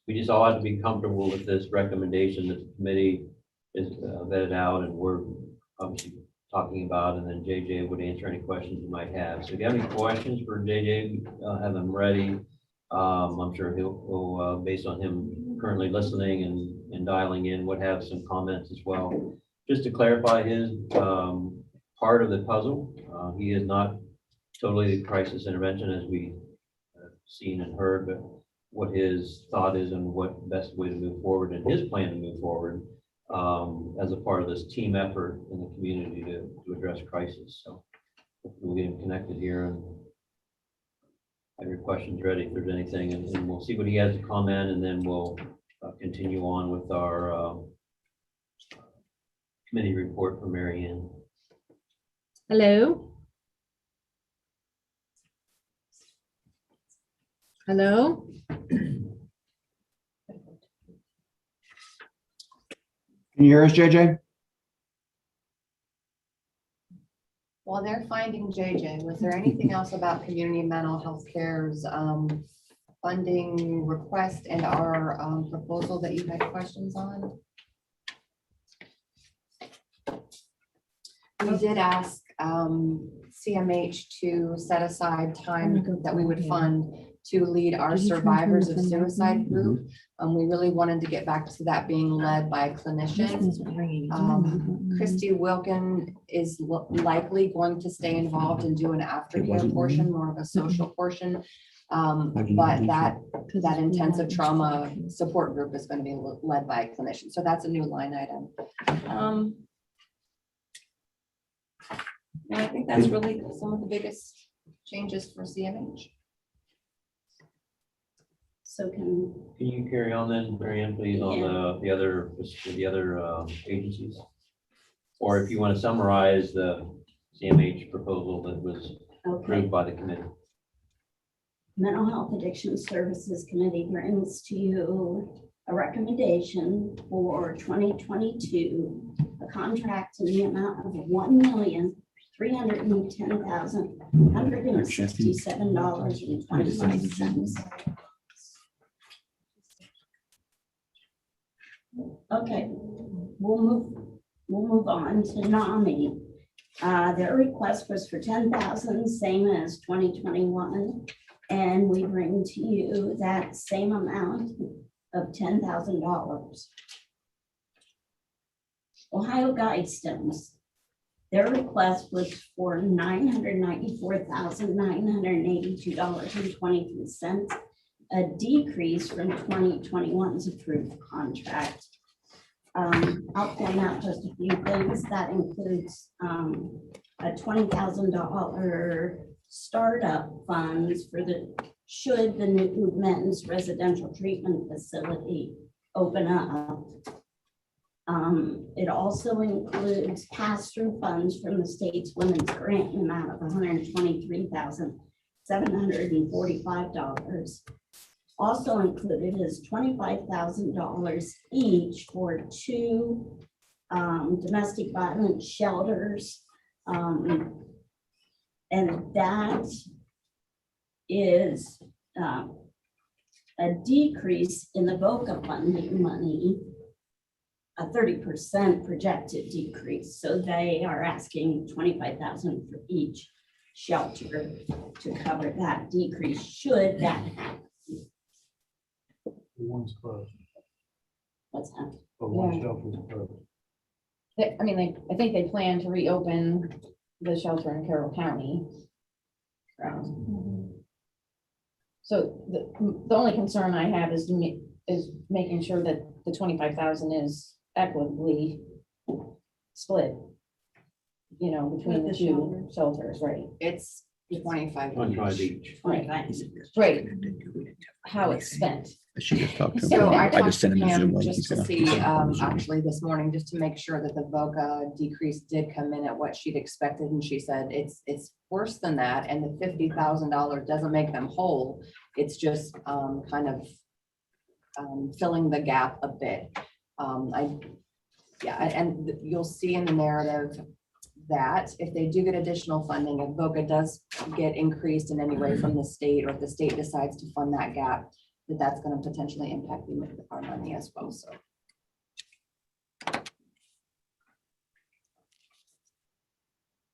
We just all have to be comfortable with this recommendation that the committee is vetted out, and we're obviously talking about, and then JJ would answer any questions you might have. So if you have any questions for JJ, have them ready. I'm sure he'll, based on him currently listening and dialing in, would have some comments as well. Just to clarify his part of the puzzle, he is not totally crisis intervention as we seen and heard, but what his thought is and what best way to move forward and his plan to move forward as a part of this team effort in the community to address crisis. So we'll get him connected here and have your questions ready if there's anything, and we'll see what he has to comment, and then we'll continue on with our committee report for Mary Ann. Hello? Hello? Can you hear us, JJ? While they're finding JJ, was there anything else about community mental health care's funding request and our proposal that you had questions on? We did ask CMH to set aside time that we would fund to lead our survivors of suicide group. We really wanted to get back to that being led by clinicians. Christy Wilkin is likely going to stay involved and do an aftercare portion, more of a social portion. But that intensive trauma support group is going to be led by a clinician. So that's a new line item. And I think that's really some of the biggest changes for CMH. So can, You carry on then, Mary Ann, please, on the other agencies? Or if you want to summarize the CMH proposal that was okay. approved by the committee. Mental Health Addiction Services Committee brings to you a recommendation for 2022, a contract in the amount of $1,310,167.25. Okay, we'll move on to NAMI. Their request was for 10,000, same as 2021. And we bring to you that same amount of $10,000. Ohio Guidestones, their request was for $994,982.23, a decrease from 2021's approved contract. I'll point out just a few things. That includes a $20,000 startup funds for should the new men's residential treatment facility open up. It also includes pass-through funds from the state's women's grant in the amount of $123,745. Also included is $25,000 each for 2 domestic violence shelters. And that is a decrease in the VOCA funding money, a 30% projected decrease. So they are asking $25,000 for each shelter to cover that decrease should that happen. One's closed, What's that? but one shelter's closed. I mean, I think they plan to reopen the shelter in Carroll County. So the only concern I have is making sure that the 25,000 is equitably split, you know, between the 2 shelters, right? It's 25. 25 each. Right. Right. How it's spent. She just talked to him. So I I talked just to sent him a Zoom Pam link. just He's to gonna- see, actually this morning, just to make sure that the VOCA decrease did come in at what she'd expected. And she said it's worse than that. And the $50,000 doesn't make them whole. It's just kind of filling the gap a bit. And you'll see in the narrative that if they do get additional funding, if VOCA does get increased in any way from the state, or if the state decides to fund that gap, that's going to potentially impact our money as well. So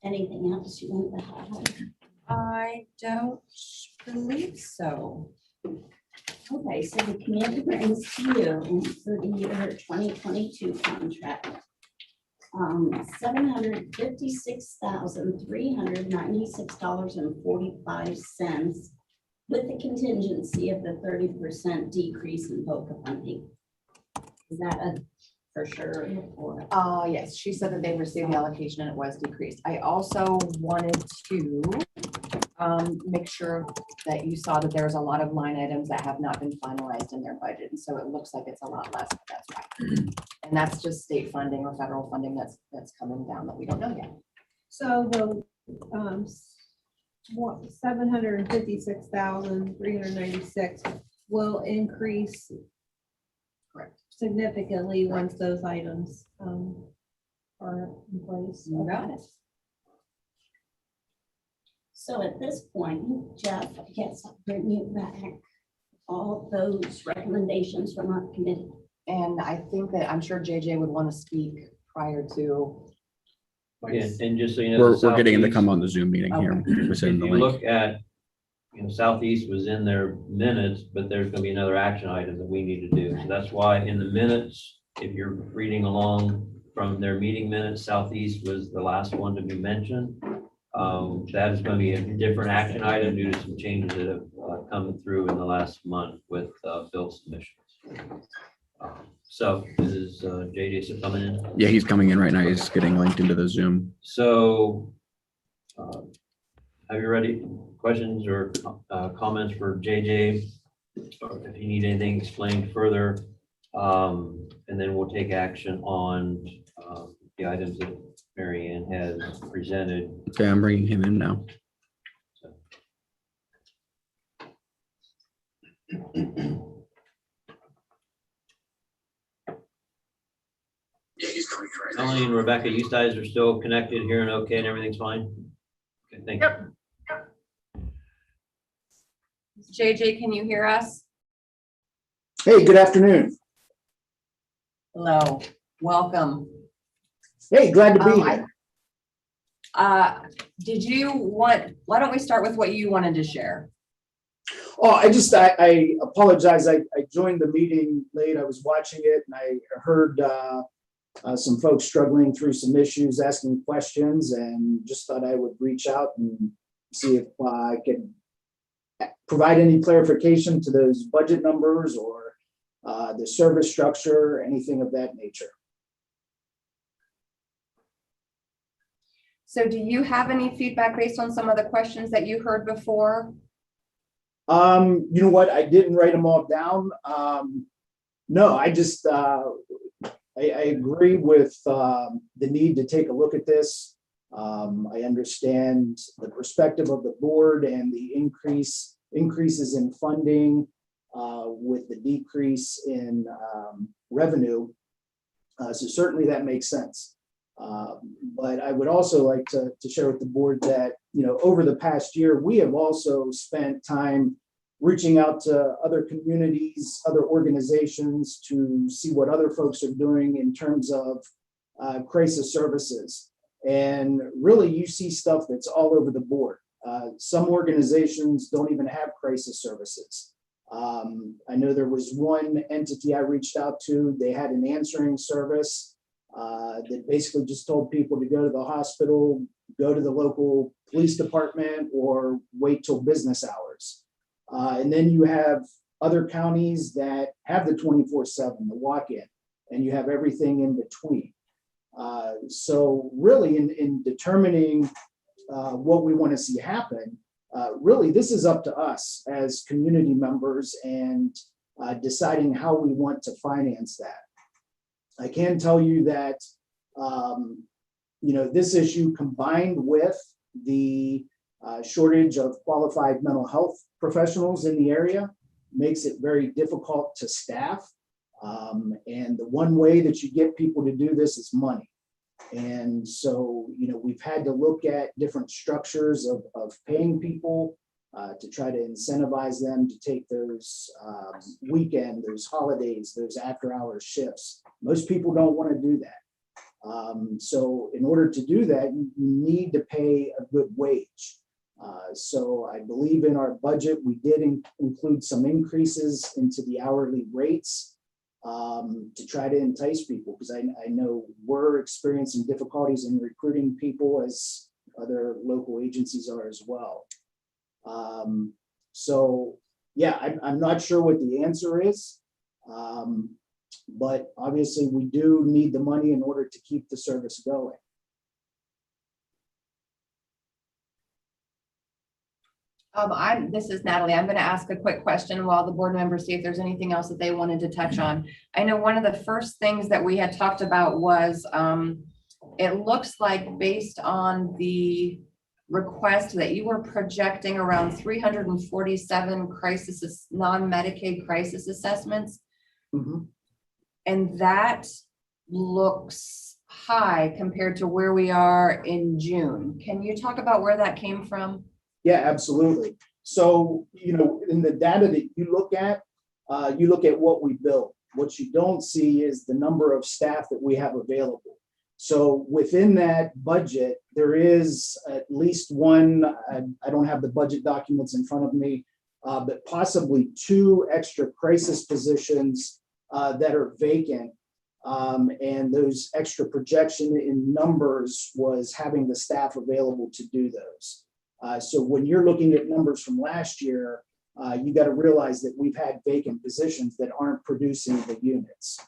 Anything else you want to highlight? I don't believe so. Okay, so the committee brings to you for the year 2022 contract. $756,396.45 with the contingency of the 30% decrease in VOCA funding. Is that a for sure? Or Yes, she said that they received the allocation and it was decreased. I also wanted to make sure that you saw that there's a lot of line items that have not been finalized in their budget. And so it looks like it's a lot less, but that's why. And that's just state funding or federal funding that's coming down that we don't know yet. So the, 756,396 will increase Correct. significantly once those items are in place. You got it. so at this point, Jeff, I guess I'll bring you back all those recommendations from our committee. And I think that I'm sure JJ would want to speak prior to. And just so you know. We're getting him to Southeast- come on the Zoom meeting here. We're If sending the you link. look at, Southeast was in their minutes, but there's gonna be another action item that we need to do. So that's why in the minutes, if you're reading along from their meeting minutes, Southeast was the last one to be mentioned. That is gonna be a different action item due to some changes that have come through in the last month with bill submissions. So is JJ still coming in? Yeah, he's coming in right now. He's getting linked into the Zoom. So, have you ready, questions or comments for JJ? Or if you need anything explained further, and then we'll take action on the items that Mary Ann has presented. Okay, I'm bringing him in now. Melanie and Rebecca, you guys are still connected here and okay and everything's fine? Okay, thank you. JJ, can you hear us? Hey, good afternoon. Hello, welcome. Hey, glad to be I- here. Did you want, why don't we start with what you wanted to share? Oh, I apologize. I joined the meeting late. I was watching it and I heard some folks struggling through some issues, asking questions, and just thought I would reach out and see if I could provide any clarification to those budget numbers or the service structure, anything of that nature. So do you have any feedback based on some of the questions that you heard before? You know what? I didn't write them all down. No, I just, I agree with the need to take a look at this. I understand the perspective of the board and the increases in funding with the decrease in revenue. So certainly that makes sense. But I would also like to share with the board that, over the past year, we have also spent time reaching out to other communities, other organizations to see what other folks are doing in terms of crisis services. And really, you see stuff that's all over the board. Some organizations don't even have crisis services. I know there was one entity I reached out to, they had an answering service that basically just told people to go to the hospital, go to the local police department, or wait till business hours. And then you have other counties that have the 24/7, the walk-in, and you have everything in between. So really in determining what we want to see happen, really this is up to us as community members and deciding how we want to finance that. I can tell you that, this issue combined with the shortage of qualified mental health professionals in the area makes it very difficult to staff. And the one way that you get people to do this is money. And so, we've had to look at different structures of paying people to try to incentivize them to take those weekend, those holidays, those after-hours shifts. Most people don't want to do that. So in order to do that, you need to pay a good wage. So I believe in our budget, we did include some increases into the hourly rates to try to entice people, because I know we're experiencing difficulties in recruiting people as other local agencies are as well. So yeah, I'm not sure what the answer is. But obviously we do need the money in order to keep the service going. This is Natalie. I'm going to ask a quick question while the board members see if there's anything else that they wanted to touch on. I know one of the first things that we had talked about was, it looks like based on the request that you were projecting around 347 crisis, non-Medicaid crisis assessments. Mhm. And that looks high compared to where we are in June. Can you talk about where that came from? Yeah, absolutely. So, in the data that you look at what we built. What you don't see is the number of staff that we have available. So within that budget, there is at least one, I don't have the budget documents in front of me, but possibly 2 extra crisis positions that are vacant. And those extra projection in numbers was having the staff available to do those. So when you're looking at numbers from last year, you got to realize that we've had vacant positions that aren't producing the units.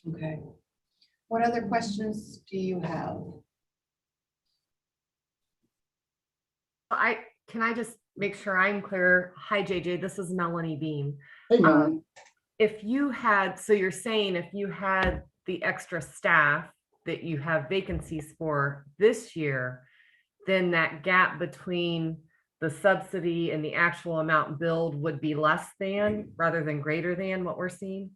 Okay. What other questions do you have? Can I just make sure I'm clear? Hi, JJ, this is Melanie Beam. Hey, Melanie. If you had, so you're saying if you had the extra staff that you have vacancies for this year, then that gap between the subsidy and the actual amount billed would be less than rather than greater than what we're seeing?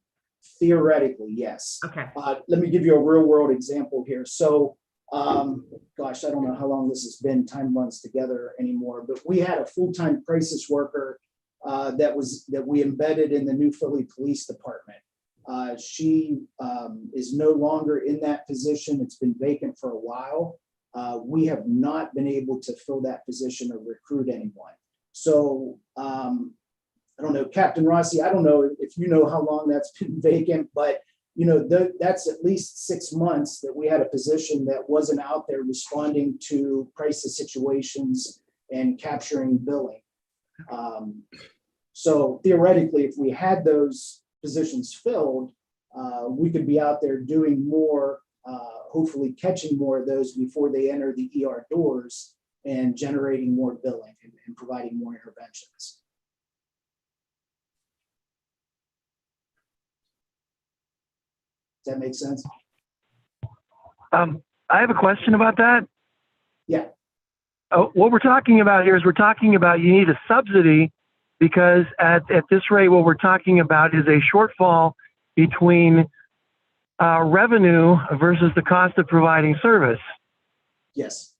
Theoretically, yes. Okay. Let me give you a real world example here. So, gosh, I don't know how long this has been, time runs together anymore, but we had a full-time crisis worker that we embedded in the New Philly Police Department. She is no longer in that position. It's been vacant for a while. We have not been able to fill that position or recruit anyone. So I don't know, Captain Rossi, I don't know if you know how long that's been vacant, but that's at least 6 months that we had a position that wasn't out there responding to crisis situations and capturing billing. So theoretically, if we had those positions filled, we could be out there doing more, hopefully catching more of those before they enter the ER doors and generating more billing and providing more interventions. Does that make sense? I have a question about that. Yeah. What we're talking about here is we're talking about you need a subsidy because at this rate, what we're talking about is a shortfall between revenue versus the cost of providing service. Yes.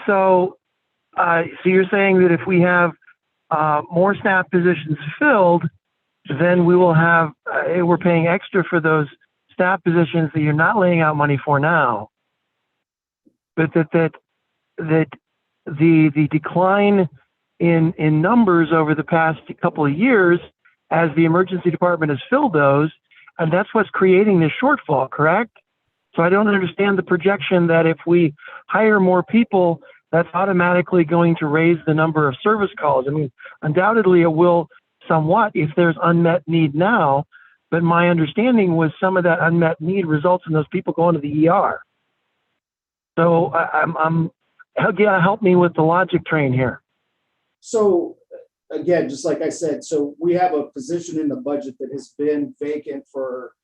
So you're saying that if we have more staff positions filled, then we will have, we're paying extra for those staff positions that you're not laying out money for now. But that the decline in numbers over the past couple of years as the emergency department has filled those, and that's what's creating this shortfall, correct? So I don't understand the projection that if we hire more people, that's automatically going to raise the number of service calls. I mean, undoubtedly it will somewhat if there's unmet need now, but my understanding was some of that unmet need results in those people going to the ER. So help me with the logic train here. So again, just like I said, so we have a position in the budget that has been vacant for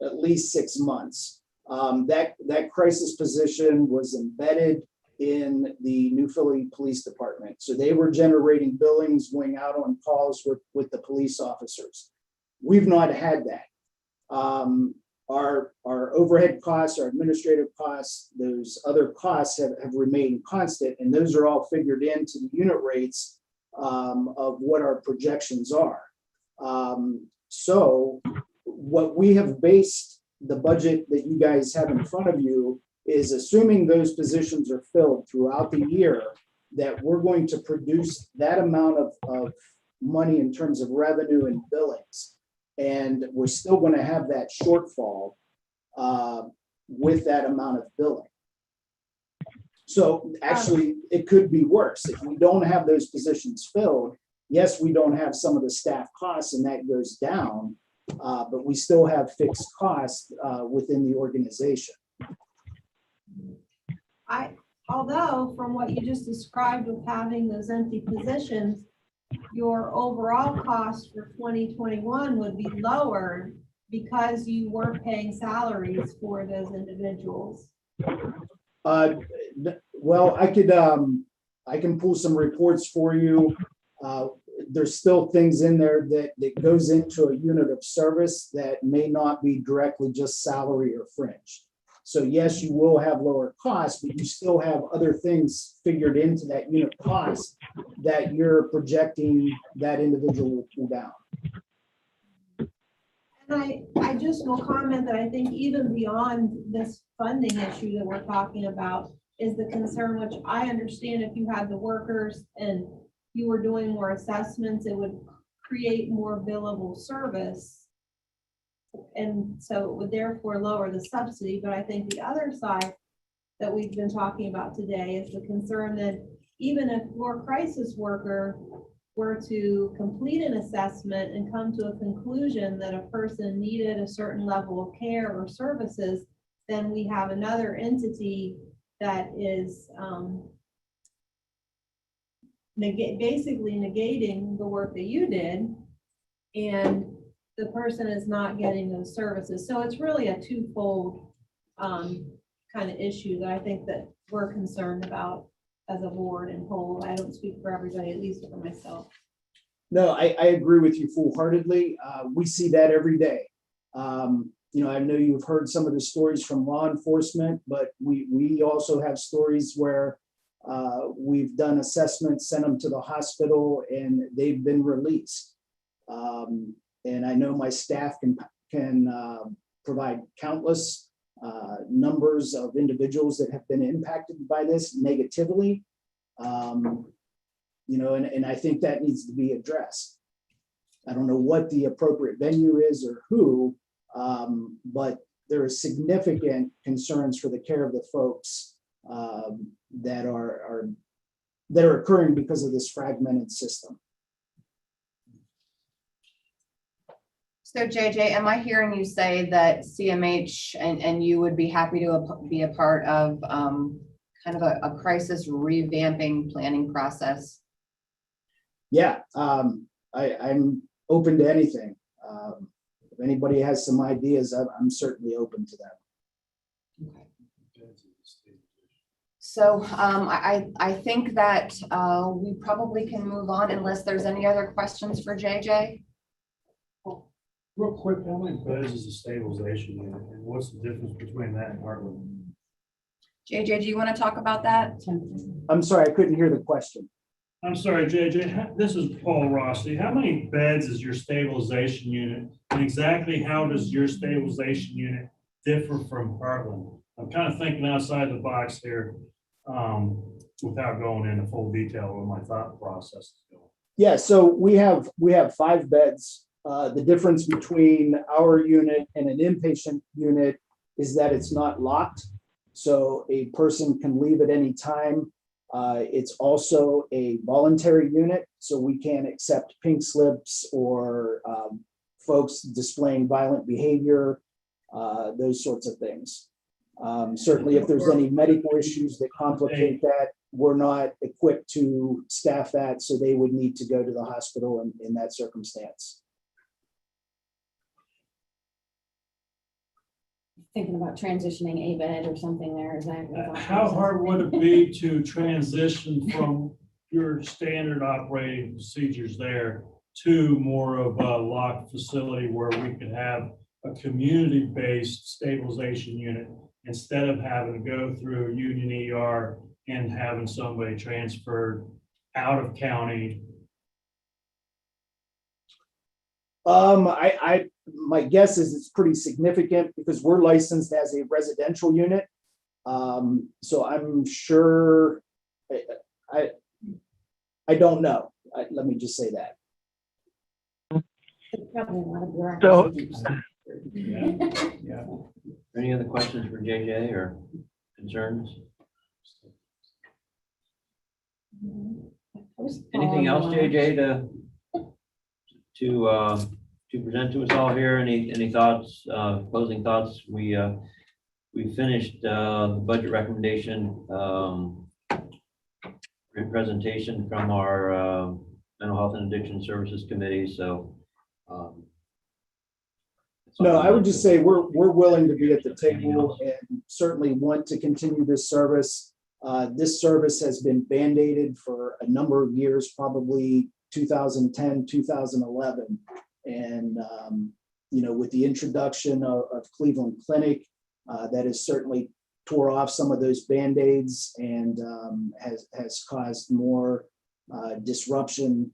at least 6 months. That crisis position was embedded in the New Philly Police Department. So they were generating billings, going out on calls with the police officers. We've not had that. Our overhead costs, our administrative costs, those other costs have remained constant, and those are all figured into the unit rates of what our projections are. So what we have based the budget that you guys have in front of you is assuming those positions are filled throughout the year, that we're going to produce that amount of money in terms of revenue and billings. And we're still going to have that shortfall with that amount of billing. So actually, it could be worse. If we don't have those positions filled, yes, we don't have some of the staff costs and that goes down, but we still have fixed costs within the organization. Although from what you just described with having those empty positions, your overall cost for 2021 would be lower because you weren't paying salaries for those individuals. Well, I can pull some reports for you. There's still things in there that goes into a unit of service that may not be directly just salary or fringe. So yes, you will have lower costs, but you still have other things figured into that unit cost that you're projecting that individual will pull down. And I just will comment that I think even beyond this funding issue that we're talking about is the concern, which I understand if you had the workers and you were doing more assessments, it would create more billable service. And so it would therefore lower the subsidy. But I think the other side that we've been talking about today is the concern that even if your crisis worker were to complete an assessment and come to a conclusion that a person needed a certain level of care or services, then we have another entity that is basically negating the work that you did, and the person is not getting those services. So it's really a twofold kind of issue that I think that we're concerned about as a board and whole. I don't speak for everybody, at least for myself. No, I agree with you full-heartedly. We see that every day. You know, I know you've heard some of the stories from law enforcement, but we also have stories where we've done assessments, sent them to the hospital, and they've been released. And I know my staff can provide countless numbers of individuals that have been impacted by this negatively. You know, and I think that needs to be addressed. I don't know what the appropriate venue is or who, but there are significant concerns for the care of the folks that are occurring because of this fragmented system. So JJ, am I hearing you say that CMH and you would be happy to be a part of kind of a crisis revamping planning process? Yeah, I'm open to anything. If anybody has some ideas, I'm certainly open to them. So I think that we probably can move on unless there's any other questions for JJ. Real quick, how many beds is a stabilization unit, and what's the difference between that and Heartland? JJ, do you want to talk about that? I'm sorry, I couldn't hear the question. I'm sorry, JJ, this is Paul Rossi. How many beds is your stabilization unit? And exactly how does your stabilization unit differ from Heartland? I'm kind of thinking outside the box here without going into full detail with my thought process. Yeah, so we have 5 beds. The difference between our unit and an inpatient unit is that it's not locked. So a person can leave at any time. It's also a voluntary unit, so we can't accept pink slips or folks displaying violent behavior, those sorts of things. Certainly, if there's any medical issues that complicate that, we're not equipped to staff that, so they would need to go to the hospital in that circumstance. Thinking about transitioning a bed or something there, is that? How hard would it be to transition from your standard operating procedures there to more of a locked facility where we could have a community-based stabilization unit instead of having to go through Union ER and having somebody transferred out of county? My guess is it's pretty significant because we're licensed as a residential unit. So I'm sure, I don't know. Let me just say that. Probably a lot of So- bureaucracy. Yeah. Any other questions for JJ or concerns? Anything else, JJ, to present to us all here? Any thoughts, closing thoughts? We finished the budget recommendation presentation from our Mental Health and Addiction Services Committee, so. No, I would just say we're willing to be at the table and certainly want to continue this service. This service has been band-aided for a number of years, probably 2010, 2011. And, with the introduction of Cleveland Clinic, that has certainly tore off some of those Band-Aids and has caused more disruption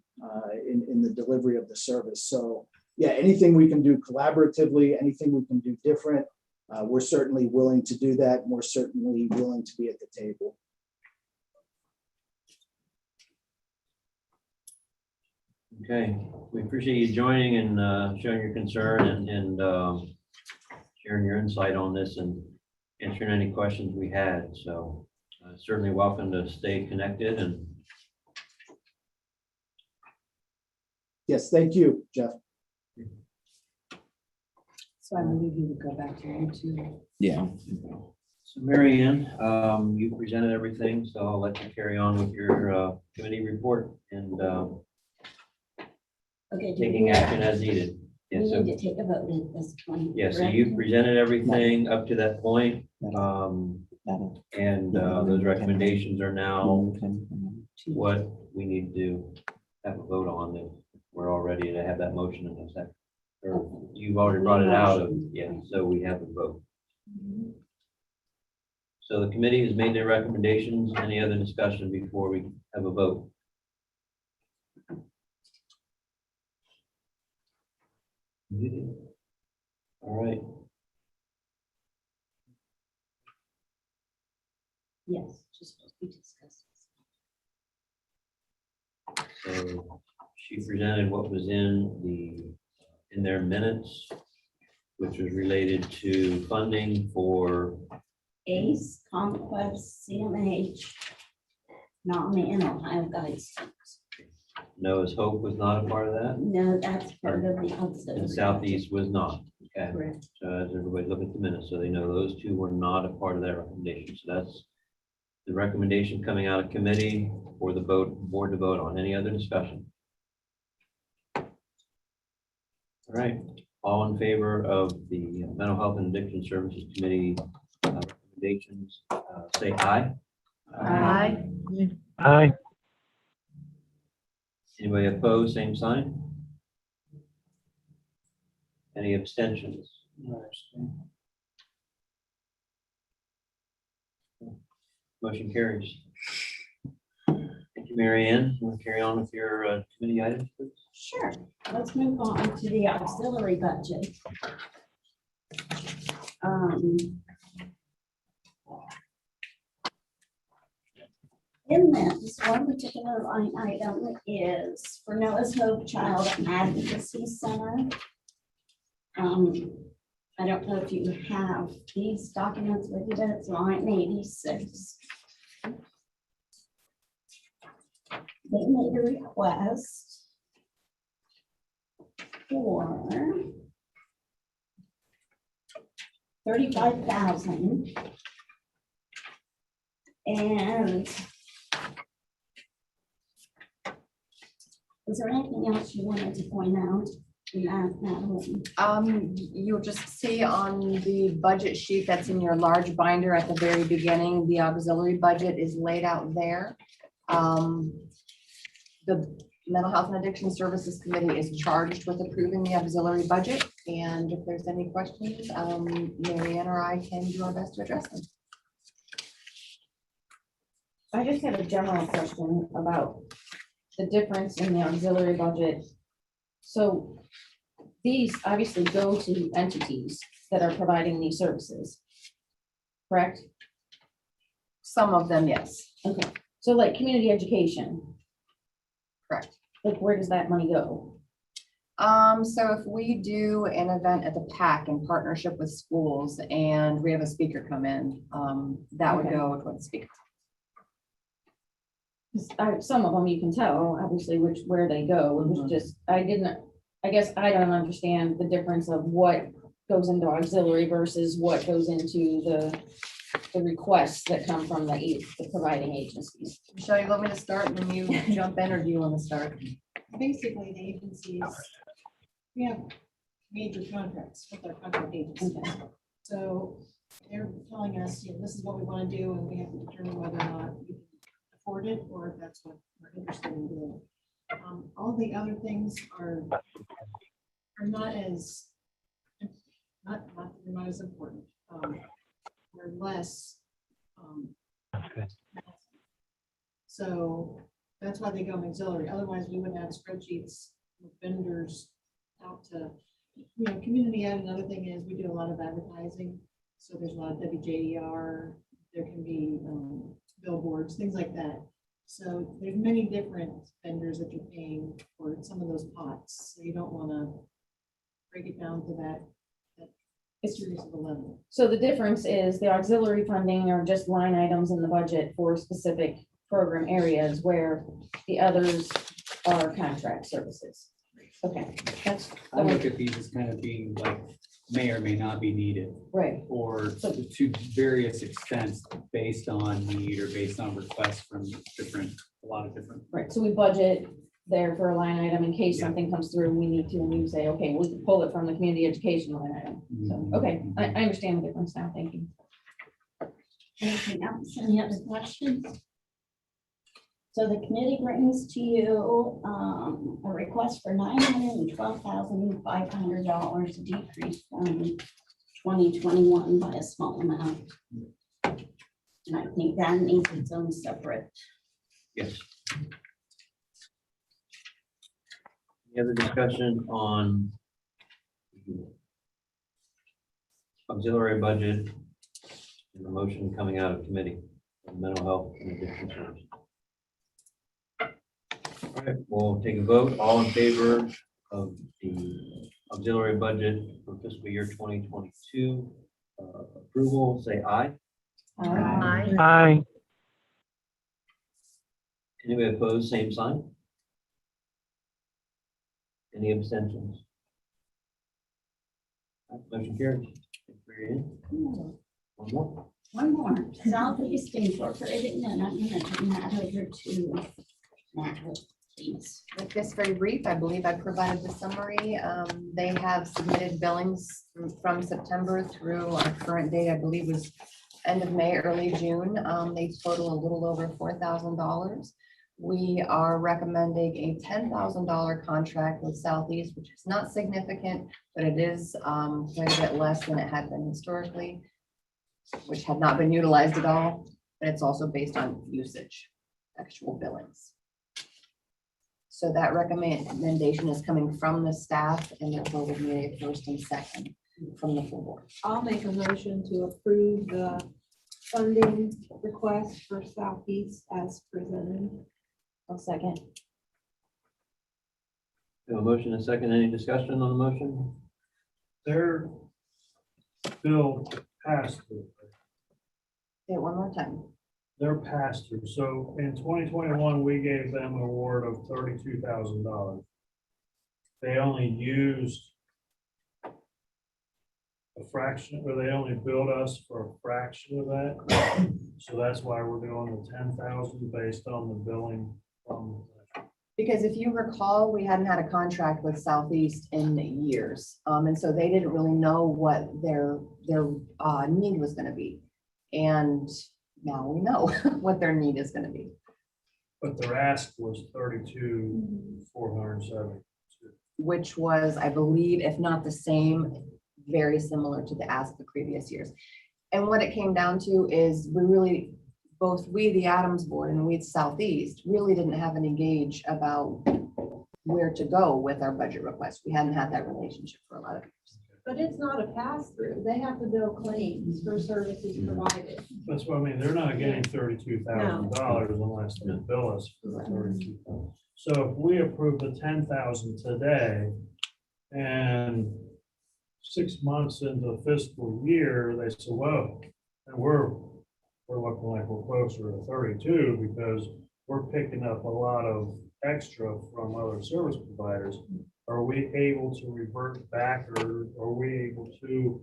in the delivery of the service. So, yeah, anything we can do collaboratively, anything we can do different, we're certainly willing to do that. And we're certainly willing to be at the table. Okay, we appreciate you joining and showing your concern and sharing your insight on this and answering any questions we had. So certainly welcome to stay connected and. Yes, thank you, Jeff. So I believe you would go back to you too. Yeah. So Mary Ann, you presented everything, so I'll let you carry on with your committee report and Okay. do taking we- action as needed. Yeah, We so, need to take a vote at this point. yeah, so correct? you presented everything up to that point. And those recommendations are now what we need to have a vote on. And we're all ready to have that motion in a second. Or you've already brought it out of, yeah, so we have a vote. So the committee has made their recommendations. Any other discussion before we have a vote? All right. Yes, just what we discussed. So she presented what was in their minutes, which was related to funding for, ACE, Conquest, CMH, NAMI, and Ohio Guides. Noah's Hope was not a part of that, No, that's part of the auxiliary. and Southeast was not. Okay, Correct. so as everybody look at the minutes, so they know those two were not a part of that recommendation. So that's the recommendation coming out of committee for the board to vote on. Any other discussion? All right, all in favor of the Mental Health and Addiction Services Committee recommendations, say aye. Aye. Aye. Anybody opposed, same sign? Any abstentions? Motion carries. Thank you, Mary Ann. You want to carry on with your committee items, please? Sure, let's move on to the auxiliary budget. In this, one particular line item is for Noah's Hope Child Advocacy Center. I don't know if you have these documents with you, but it's line 86. They made a request for 35,000. And is there anything else you wanted to point out in that, Madeline? You'll just see on the budget sheet that's in your large binder at the very beginning, the auxiliary budget is laid out there. The Mental Health and Addiction Services Committee is charged with approving the auxiliary budget. And if there's any questions, Mary Ann or I can do our best to address them. I just have a general question about the difference in the auxiliary budget. So these obviously go to entities that are providing these services, correct? Some of them, yes, Okay, so like community education, correct. like where does that money go? So if we do an event at the PAC in partnership with schools and we have a speaker come in, that would Okay. go towards the speaker. 'Cause some of them you can tell, obviously, where they go. It was just, I guess I don't understand the difference of what goes into auxiliary versus what goes into the requests that come from the providing agencies. Michelle, you want me to start and then you jump in, or do you want to start? Basically, the agencies, we have major contracts with our contract agencies. So they're telling us, this is what we want to do, and we have to determine whether or not we can afford it, or if that's what we're interested in doing. All the other things are not as, not as important. They're less. So that's why they go in auxiliary. Otherwise, we wouldn't have spreadsheets with vendors out to, community ed. Another thing is we do a lot of advertising. So there's a lot of WJER, there can be billboards, things like that. So there's many different vendors that you're paying for some of those pots. So you don't want to break it down to that series of 11. So the difference is the auxiliary funding are just line items in the budget for specific program areas, where the others are contract services. Okay, that's I look at these as kind of being like, may or may not be needed, right. or to various extents based on need or based on requests from a lot of different. Right, so we budget there for a line item in case something comes through and we need to, and you say, okay, we can pull it from the community education line item. So, okay, I understand the difference now, thank you. Anything else? Any other questions? So the committee brings to you a request for $912,500, decrease from 2021 by a small amount. And I think that needs its own separate. Yes. Any other discussion on auxiliary budget and the motion coming out of committee on mental health and addiction services? All right, we'll take a vote. All in favor of the auxiliary budget for fiscal year 2022 approval, say aye. Aye. Aye. Anybody opposed, same sign? Any abstentions? Motion carries. Mary Ann, one more. One more, Southeast Incorporated, and I'm going to turn that over to Natalie, please. With this very brief, I believe I provided the summary. They have submitted billings from September through our current date, I believe was end of May, early June. They total a little over $4,000. We are recommending a $10,000 contract with Southeast, which is not significant, but it is quite a bit less than it had been historically, which had not been utilized at all. But it's also based on usage, actual billings. So that recommendation is coming from the staff and the voted May 1st and 2nd from the full board. I'll make a motion to approve the funding request for Southeast as presented. I'll second. We have a motion and a second. Any discussion on the motion? Their bill passed through. Say it one more time. They're passed through. So in 2021, we gave them an award of $32,000. They only used a fraction, or they only billed us for a fraction of that. So that's why we're doing the 10,000 based on the billing from. Because if you recall, we hadn't had a contract with Southeast in years. And so they didn't really know what their need was gonna be. And now we know what their need is gonna be. But their ask was 32,470. Which was, I believe, if not the same, very similar to the ask the previous years. And what it came down to is both we, the ADAMHS board, and we, Southeast, really didn't have any gauge about where to go with our budget request. We hadn't had that relationship for a lot of years. But it's not a pass-through. They have to bill claims for services provided. That's what I mean, they're not getting $32,000 unless they bill us for the 32,000. So if we approve the 10,000 today, and 6 months into the fiscal year, they say, whoa, and we're looking like we're closer to 32 because we're picking up a lot of extra from other service providers. Are we able to revert back, or are we able to,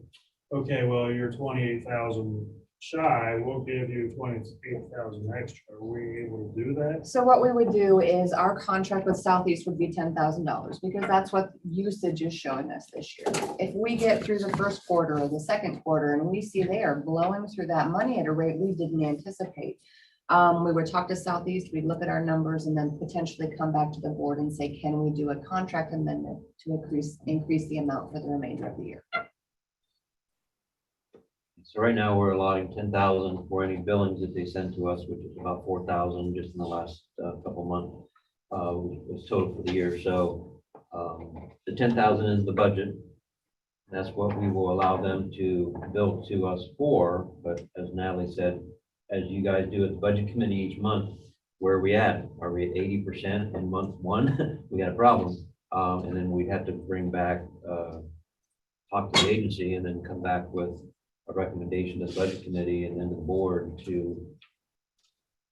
okay, well, you're 28,000 shy, we'll give you 28,000 extra. Are we able to do that? So what we would do is our contract with Southeast would be $10,000 because that's what usage is showing us this year. If we get through the first quarter or the second quarter and we see they are blowing through that money at a rate we didn't anticipate, we would talk to Southeast, we'd look at our numbers and then potentially come back to the board and say, can we do a contract amendment to increase the amount for the remainder of the year? So right now, we're allotting 10,000 for any billings that they send to us, which is about 4,000 just in the last couple months. Was total for the year. So the 10,000 is the budget. That's what we will allow them to bill to us for. But as Natalie said, as you guys do at the budget committee each month, where are we at? Are we at 80% in month one? We got a problem. And then we have to bring back, talk to the agency and then come back with a recommendation to the budget committee and then the board to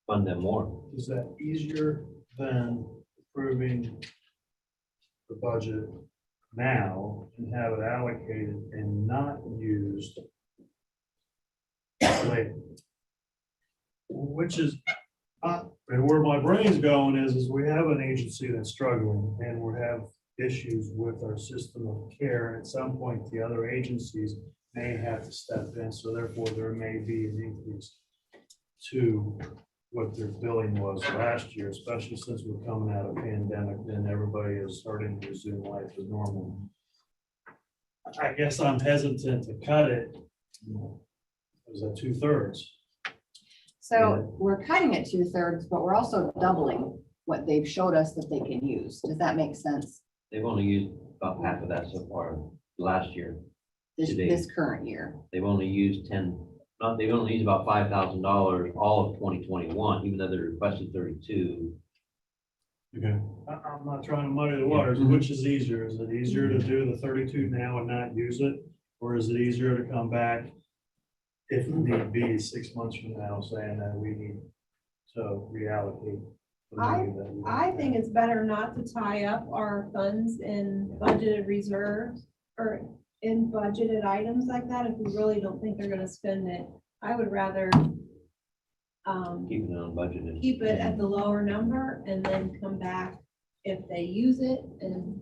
fund them more. Is that easier than approving the budget now and have it allocated and not used later? Which is, and where my brain's going is we have an agency that's struggling and we have issues with our system of care. And at some point, the other agencies may have to step in, so therefore there may be an increase to what their billing was last year, especially since we're coming out of pandemic, then everybody is starting to resume life as normal. I guess I'm hesitant to cut it. Is that 2/3? So we're cutting it 2/3, but we're also doubling what they've showed us that they can use. Does that make sense? They've only used about half of that so far last year. This current year. They've only used they've only used about $5,000 all of 2021, even though they requested 32. Okay. I'm not trying to muddy the waters. Which is easier? Is it easier to do the 32 now and not use it? Or is it easier to come back if need be 6 months from now saying that we need to reallocate? the money that we I think it's better not to tie up our funds in budgeted reserves or in budgeted items like that if we really don't think they're gonna spend it. I would rather Keeping it on budget. keep it at the lower number and then come back if they use it and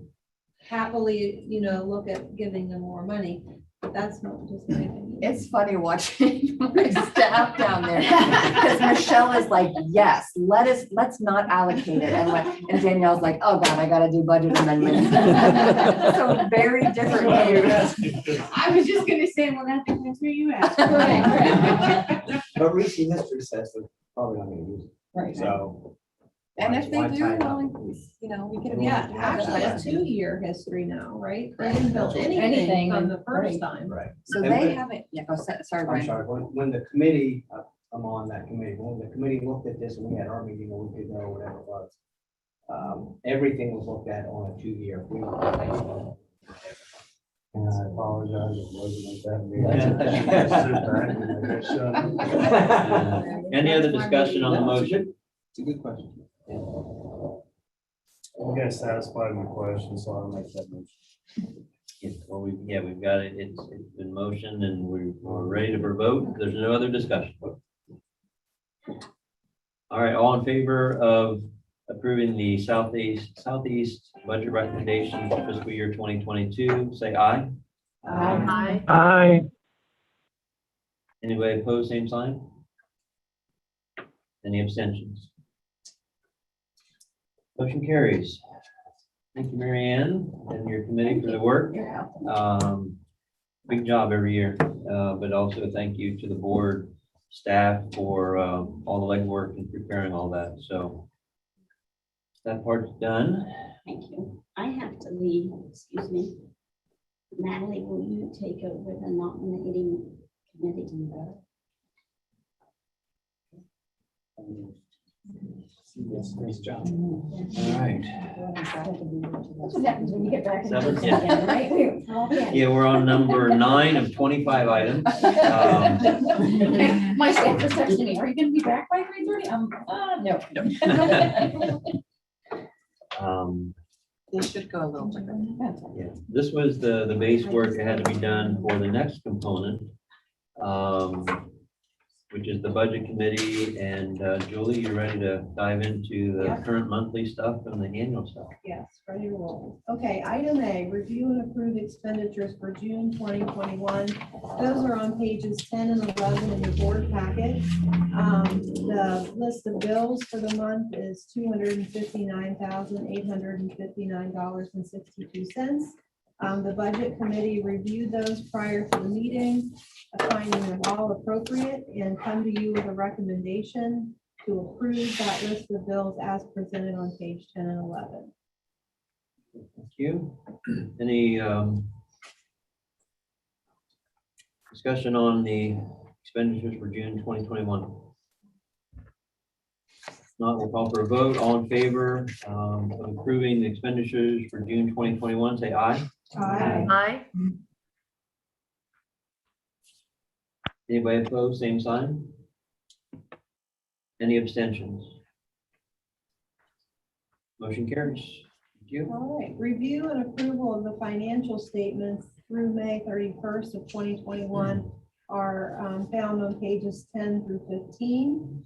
happily, look at giving them more money. But that's not just my opinion. It's funny watching my staff down there because Michelle is like, yes, let's not allocate it. And Danielle's like, oh God, I gotta do budget amendments. So very different views. I was just gonna say, well, that's where you at. But recent history says they're probably not gonna use it. Right. So. And if they why do, tie it up? we'll increase, we can. Yeah, actually, a 2-year history now, right? They didn't build anything Anything, from the first right. time. Right. So And they the- haven't, sorry, I'm Brian. sorry, when the committee, I'm on that committee, when the committee looked at this and we had our meeting a week ago, whatever it was. Everything was looked at on a 2-year. We looked at it. And I apologize, it wasn't like that. Any other discussion on the motion? It's a good question. You guys satisfied my question, so I'll make that motion. Well, we've got it. It's been motioned and we're ready to vote. There's no other discussion. All right, all in favor of approving the Southeast budget recommendations for fiscal year 2022, say aye. Aye. Aye. Anybody opposed, same sign? Any abstentions? Motion carries. Thank you, Mary Ann, and your committee for the work. Big job every year, but also thank you to the board staff for all the legwork and preparing all that. So that part's done. Thank you. I have to leave, excuse me. Natalie, will you take over the nominating committee? Nice job. All right. That's what happens when you get back. in the Seven, office yeah. again, right? We're all in. Yeah, we're on number 9 of 25 items. My staff was texting me, are you gonna be back by 3:30? No. They should go a little different. Yeah, this was the base work that had to be done for the next component, which is the budget committee. And Julie, you ready to dive into the Yeah. current monthly stuff and the annual stuff? Yes, ready to roll. Okay, item A, review and approve expenditures for June 2021. Those are on pages 10 and 11 in the board packet. The list of bills for the month is $259,859.62. The budget committee reviewed those prior to the meeting, finding them all appropriate, and come to you with a recommendation to approve that list of bills as presented on page 10 and 11. Thank you. Any discussion on the expenditures for June 2021? If not, we'll call for a vote. All in favor of approving the expenditures for June 2021, say aye. Aye. Aye. Anybody opposed, same sign? Any abstentions? Motion carries. Thank you. All right, review and approval of the financial statements through May 31st of 2021 are found on pages 10 through 15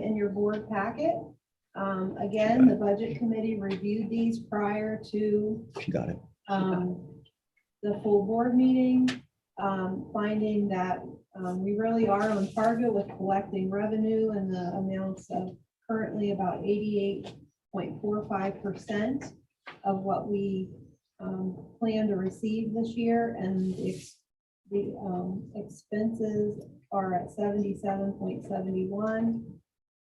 in your board packet. Again, the budget committee reviewed these prior to She got it. the full board meeting, finding that we really are on target with collecting revenue and the amounts of currently about 88.45% of what we plan to receive this year, and the expenses are at 77.71.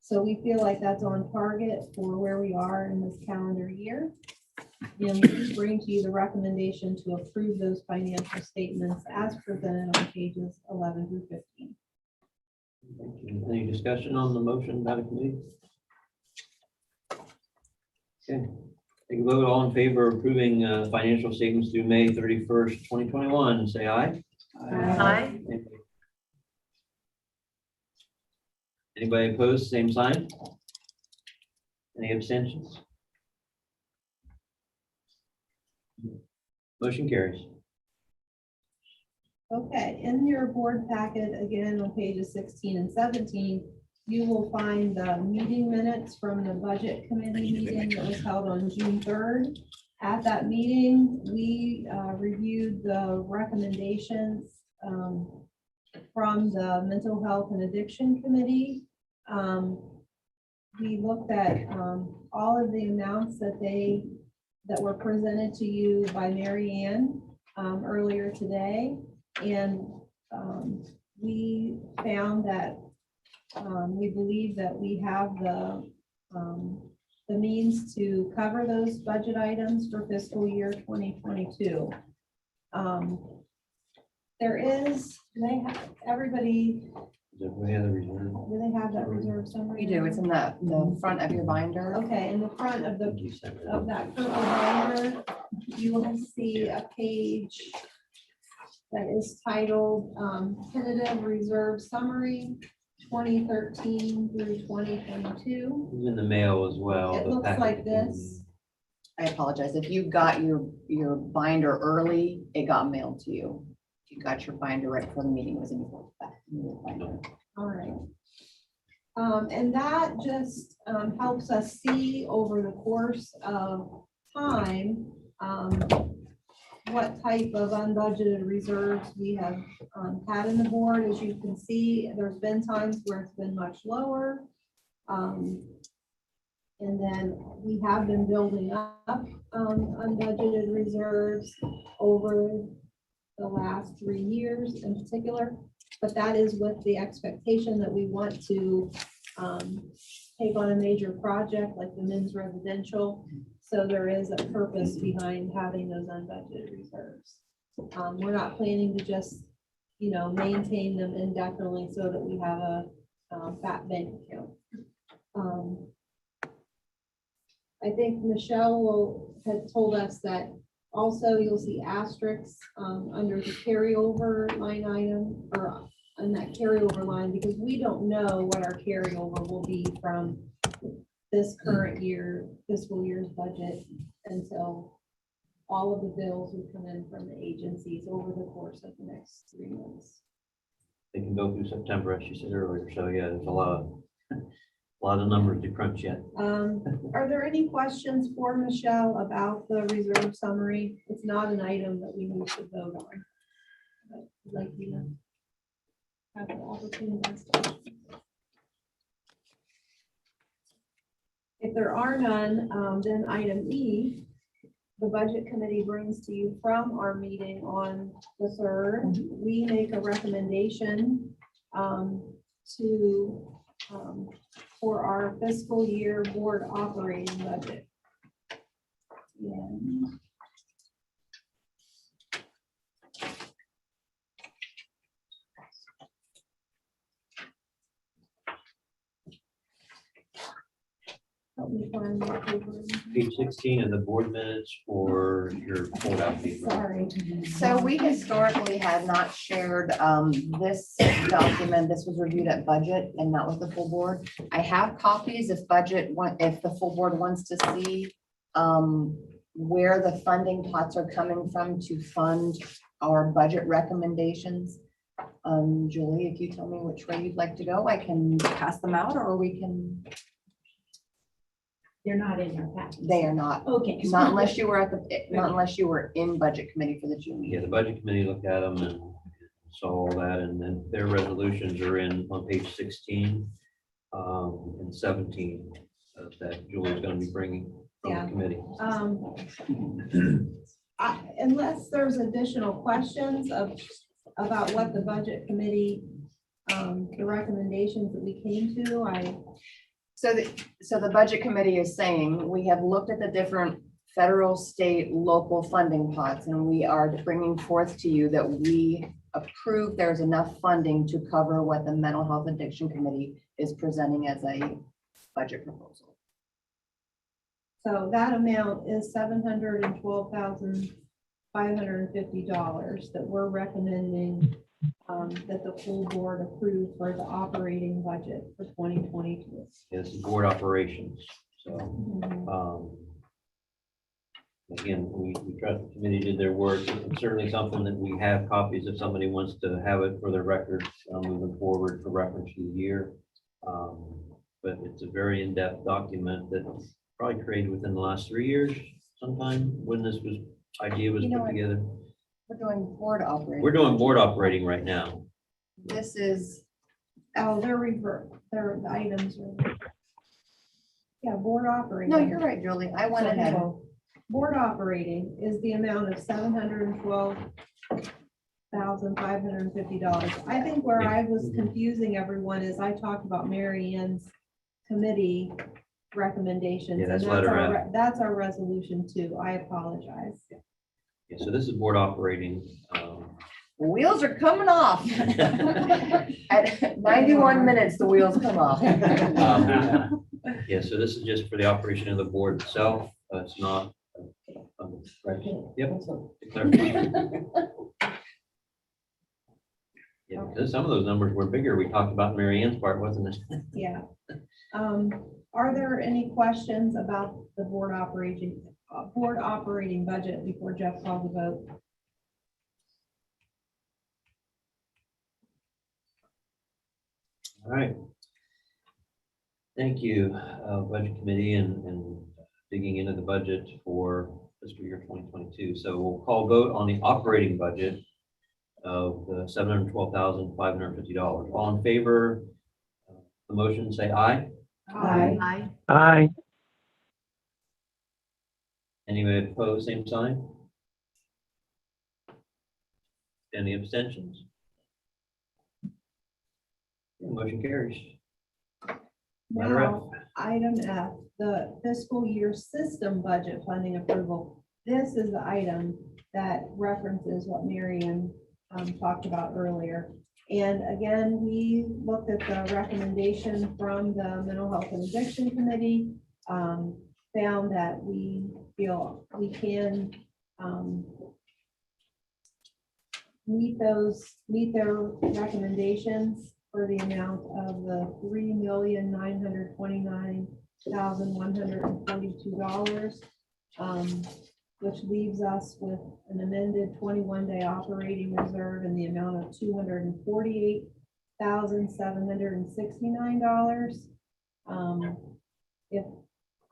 So we feel like that's on target for where we are in this calendar year. And we bring to you the recommendation to approve those financial statements as presented on pages 11 through 15. Any discussion on the motion by the committee? Okay, take a vote. All in favor of approving financial statements through May 31st, 2021, say aye. Aye. Anybody opposed, same sign? Any abstentions? Motion carries. Okay, in your board packet, again, on pages 16 and 17, you will find the meeting minutes from the budget committee meeting that was held on June 3rd. At that meeting, we reviewed the recommendations from the Mental Health and Addiction Committee. We looked at all of the amounts that were presented to you by Mary Ann earlier today. And we found that we believe that we have the means to cover those budget items for fiscal year 2022. There is, everybody, Do we have the reserve? do they have that reserve summary? We do, it's in the front of your binder. Okay, in the front of the You sent me of that purple binder, you will see a page that is titled Tentative Reserve Summary 2013 through 2022. It was in the mail as well. It the looks packet. like this. I apologize. If you got your binder early, it got mailed to you. If you got your binder right before the meeting, it was in your binder. All right. And that just helps us see over the course of time what type of unbudgeted reserves we have had in the board. As you can see, there's been times where it's been much lower. And then we have been building up unbudgeted reserves over the last 3 years in particular. But that is with the expectation that we want to take on a major project like the men's residential. So there is a purpose behind having those unbudgeted reserves. We're not planning to just, maintain them indefinitely so that we have a fat bank account. I think Michelle had told us that also you'll see asterisks under the carryover line item or on that carryover line, because we don't know what our carryover will be from this current year, fiscal year's budget until all of the bills would come in from the agencies over the course of the next 3 months. They can go through September, as you said earlier, so yeah, there's a lot of numbers to crunch yet. Are there any questions for Michelle about the reserve summary? It's not an item that we need to vote on. But I'd like you to have the opportunity to ask questions. If there are none, then item E, the budget committee brings to you from our meeting on the 3rd. We make a recommendation for our fiscal year board operating budget. And help me find my paper. Page 16 of the board minutes for your holdout paper. Sorry. So we historically had not shared this document. This was reviewed at budget and not with the full board. I have copies if if the full board wants to see where the funding pots are coming from to fund our budget recommendations. Julie, if you tell me which way you'd like to go, I can pass them out or we can. They're not in our package. They are not. Okay. Not unless you were not unless you were in budget committee for the June Yeah, meeting. the budget committee looked at them and saw all that, and then their resolutions are on page 16 and 17 that Julie's going to be bringing from Yeah. the committee. Unless there's additional questions about what the budget committee, the recommendations that we came to, So the budget committee is saying, we have looked at the different federal, state, local funding pots, and we are bringing forth to you that we approve there's enough funding to cover what the mental health addiction committee is presenting as a budget proposal. so that amount is $712,550 that we're recommending that the full board approve for the operating budget for 2022. It's board operations, so. Again, we trust the committee did their work. It's certainly something that we have copies if somebody wants to have it for their records moving forward for reference to the year. But it's a very in-depth document that was probably created within the last 3 years sometime when this idea was You know put what? together. We're doing board operating. We're doing board operating right now. This is, Their items are. Yeah, board operating. no, you're right, Julie. I went ahead. Board operating is the amount of $712,550. I think where I was confusing everyone is I talked about Mary Ann's committee recommendations. Yeah, that's and letter our F. that's our resolution too. I apologize. Yeah, so this is board operating. Wheels are coming off. At 91 minutes, the wheels come off. Yeah, so this is just for the operation of the board itself. It's not. Yep. Yeah, because some of those numbers were bigger. We talked about Mary Ann's part, wasn't it? Yeah. Are there any questions about the board operating budget before Jeff calls the vote? All right. Thank you, Budget Committee, and digging into the budget for fiscal year 2022. So we'll call vote on the operating budget of $712,550. All in favor of the motion, say aye. Aye. Aye. Anybody opposed, same sign? Any abstentions? Motion carries. Letter F. Now, item F, the fiscal year system budget funding approval. this is the item that references what Marion talked about earlier. And again, we looked at the recommendation from the Mental Health and Addiction Committee, found that we feel we can meet their recommendations for the amount of the $3,929,142, which leaves us with an amended 21-day operating reserve in the amount of $248,769.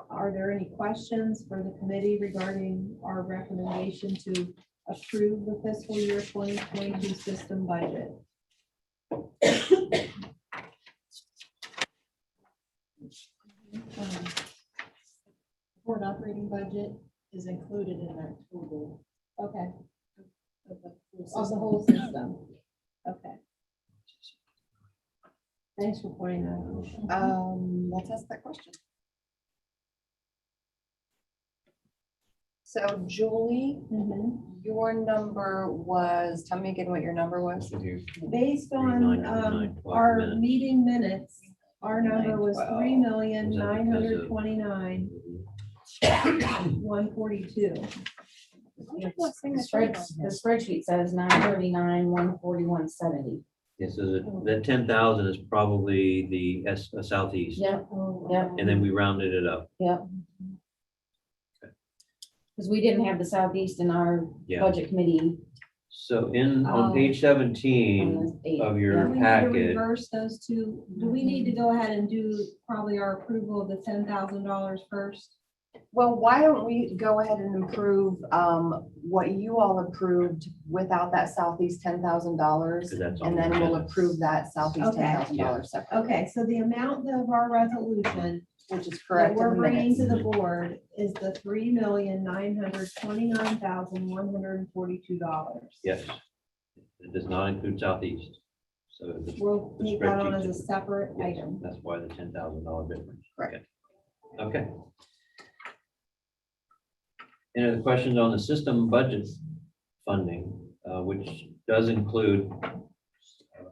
Are there any questions for the committee regarding our recommendation to approve the fiscal year 2022 system budget? Board operating budget is included in that total. Okay, Of the of the whole system. Okay. Thanks for pointing that out. Let's ask that question. So Julie, your number was, tell me again what your number was. Based on our meeting minutes, our number was 3,929,142. The spreadsheet says 939,141.70. Yeah, so that 10,000 is probably the southeast. Yep, yep, And then we rounded it up. yep. Because we didn't have the southeast in our Yeah. budget committee. So on page 17 on the eight, of Do your we need to packet, reverse those two? Do we need to go ahead and do probably our approval of the $10,000 first? Well, why don't we go ahead and approve what you all approved without that southeast $10,000? 'cause that's on And then the we'll agenda. approve that southeast Okay. $10,000 separately. Okay, so the amount of our resolution Which is that correct. in we're the bringing minutes. to the board is the $3,929,142. yes, it does not include southeast. So We'll the take that on as a spreadsheet- separate yes, item. that's why the $10,000 difference. Correct. Okay. Any other questions on the system budget funding, which does include,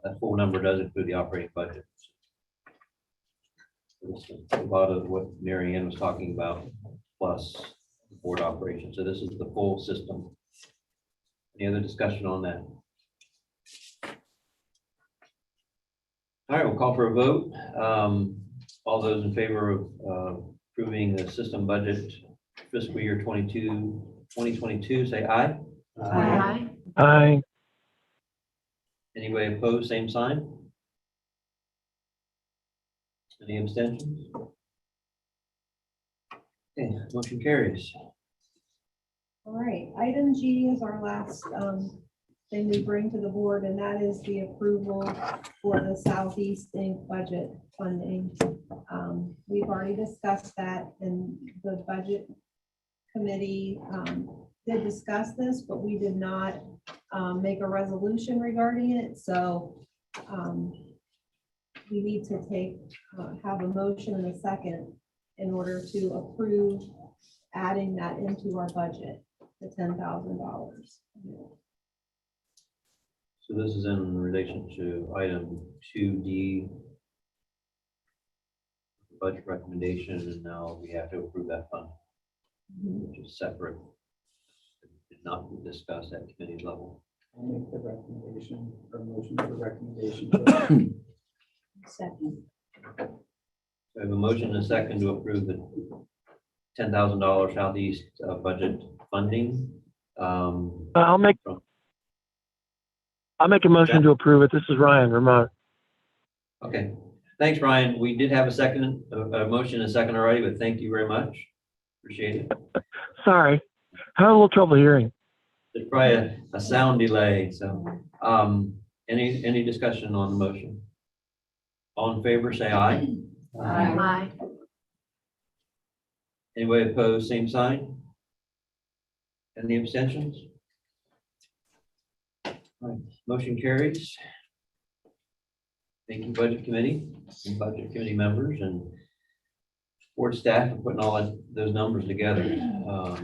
that full number does include the operating budget. It's a lot of what Mary Ann was talking about, plus the board operation. So this is the full system. Any other discussion on that? All right, we'll call for a vote. All those in favor of approving the system budget fiscal year 2022, say aye. Aye. Aye. Anybody opposed, same sign? Any abstentions? Okay, motion carries. All right, item G is our last thing we bring to the board, and that is the approval for the Southeast Inc. budget funding. We've already discussed that, and the budget committee did discuss this, but we did not make a resolution regarding it, so we need to have a motion and a second in order to approve adding that into our budget, the $10,000. So this is in relation to item 2D, budget recommendation, and now we have to approve that fund, which is separate. Did not be discussed at committee level. I'll make the recommendation or motion for recommendation. Second. We have a motion and a second to approve the $10,000 Southeast budget funding. I'll make a motion to approve it. This is Ryan Ramon. Okay, thanks, Ryan. We did have a second, a motion and a second already, but thank you very much. Appreciate it. Sorry, had a little trouble hearing. There's probably a sound delay, so, any discussion on the motion? All in favor, say aye. Aye. Anybody opposed, same sign? Any abstentions? All right, motion carries. Thank you, Budget Committee, and Budget Committee members, and board staff for putting all those numbers together. A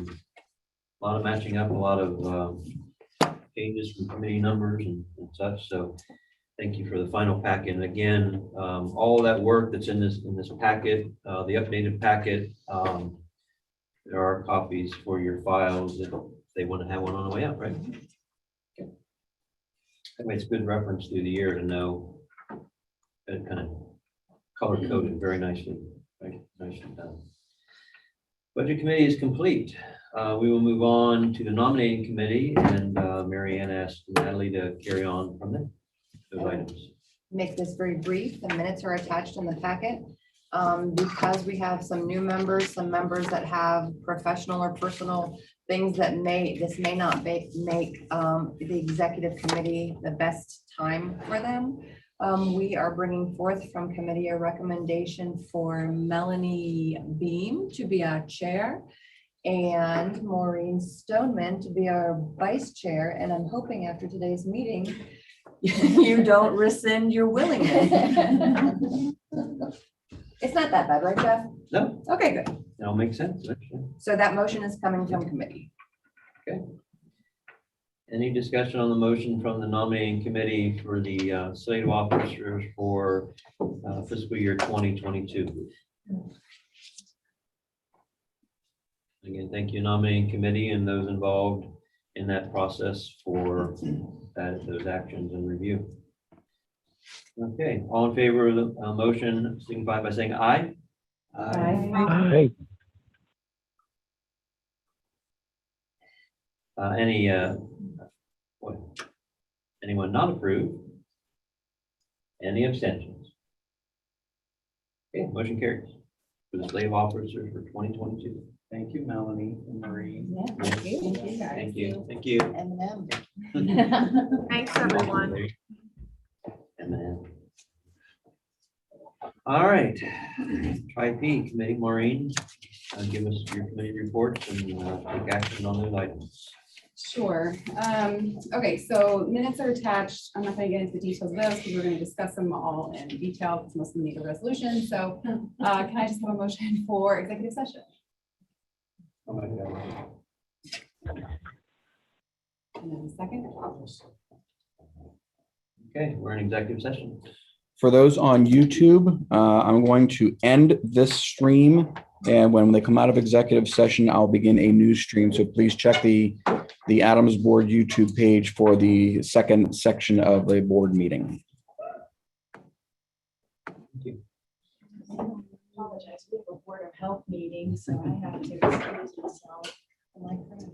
a lot of matching up, a lot of changes from committee numbers and such. So thank you for the final packet. And again, all of that work that's in this packet, the updated packet, there are copies for your files if they want to have one on the way out, right? Okay. That way it's good reference through the year to know, and kind of color coded very nicely, right? Nicely done. Budget committee is complete. We will move on to the nominating committee, and Mary Ann asked Natalie to carry on from there. Those items. Make this very brief. The minutes are attached in the packet. Because we have some new members, some members that have professional or personal things that may not make the executive committee the best time for them. We are bringing forth from committee a recommendation for Melanie Beam to be our chair and Maureen Stoneman to be our vice chair. And I'm hoping after today's meeting, you don't rescind your willingness. It's not that bad, right, Jeff? No, Okay, good. it all makes sense. Actually. So that motion is coming from committee. Any discussion on the motion from the nominating committee for the slate of officers for fiscal year 2022? Again, thank you, nominating committee and those involved in that process for those actions and review. Okay, all in favor of the motion, signify by saying aye. Aye. Anyone not approved? Any abstentions? Okay, motion carries for the slate of officers for 2022. Thank you, Melanie and Marie. Thank you. Thank you. M&M. Thanks, everyone. M&M. All right, Tri-P committee, Maureen, give us your committee reports and take action on those items. Sure. Okay, so minutes are attached. I'm not going to get into the details of those because we're going to discuss them all in detail because most of them need a resolution. So can I just have a motion for executive session? Oh my God. And then a second. Okay, we're in executive session. For those on YouTube, I'm going to end this stream. And when they come out of executive session, I'll begin a new stream. So please check the ADAMHS board YouTube page for the second section of the board meeting. Thank you. I apologize. We have a Board of Health meeting, so I have to excuse myself.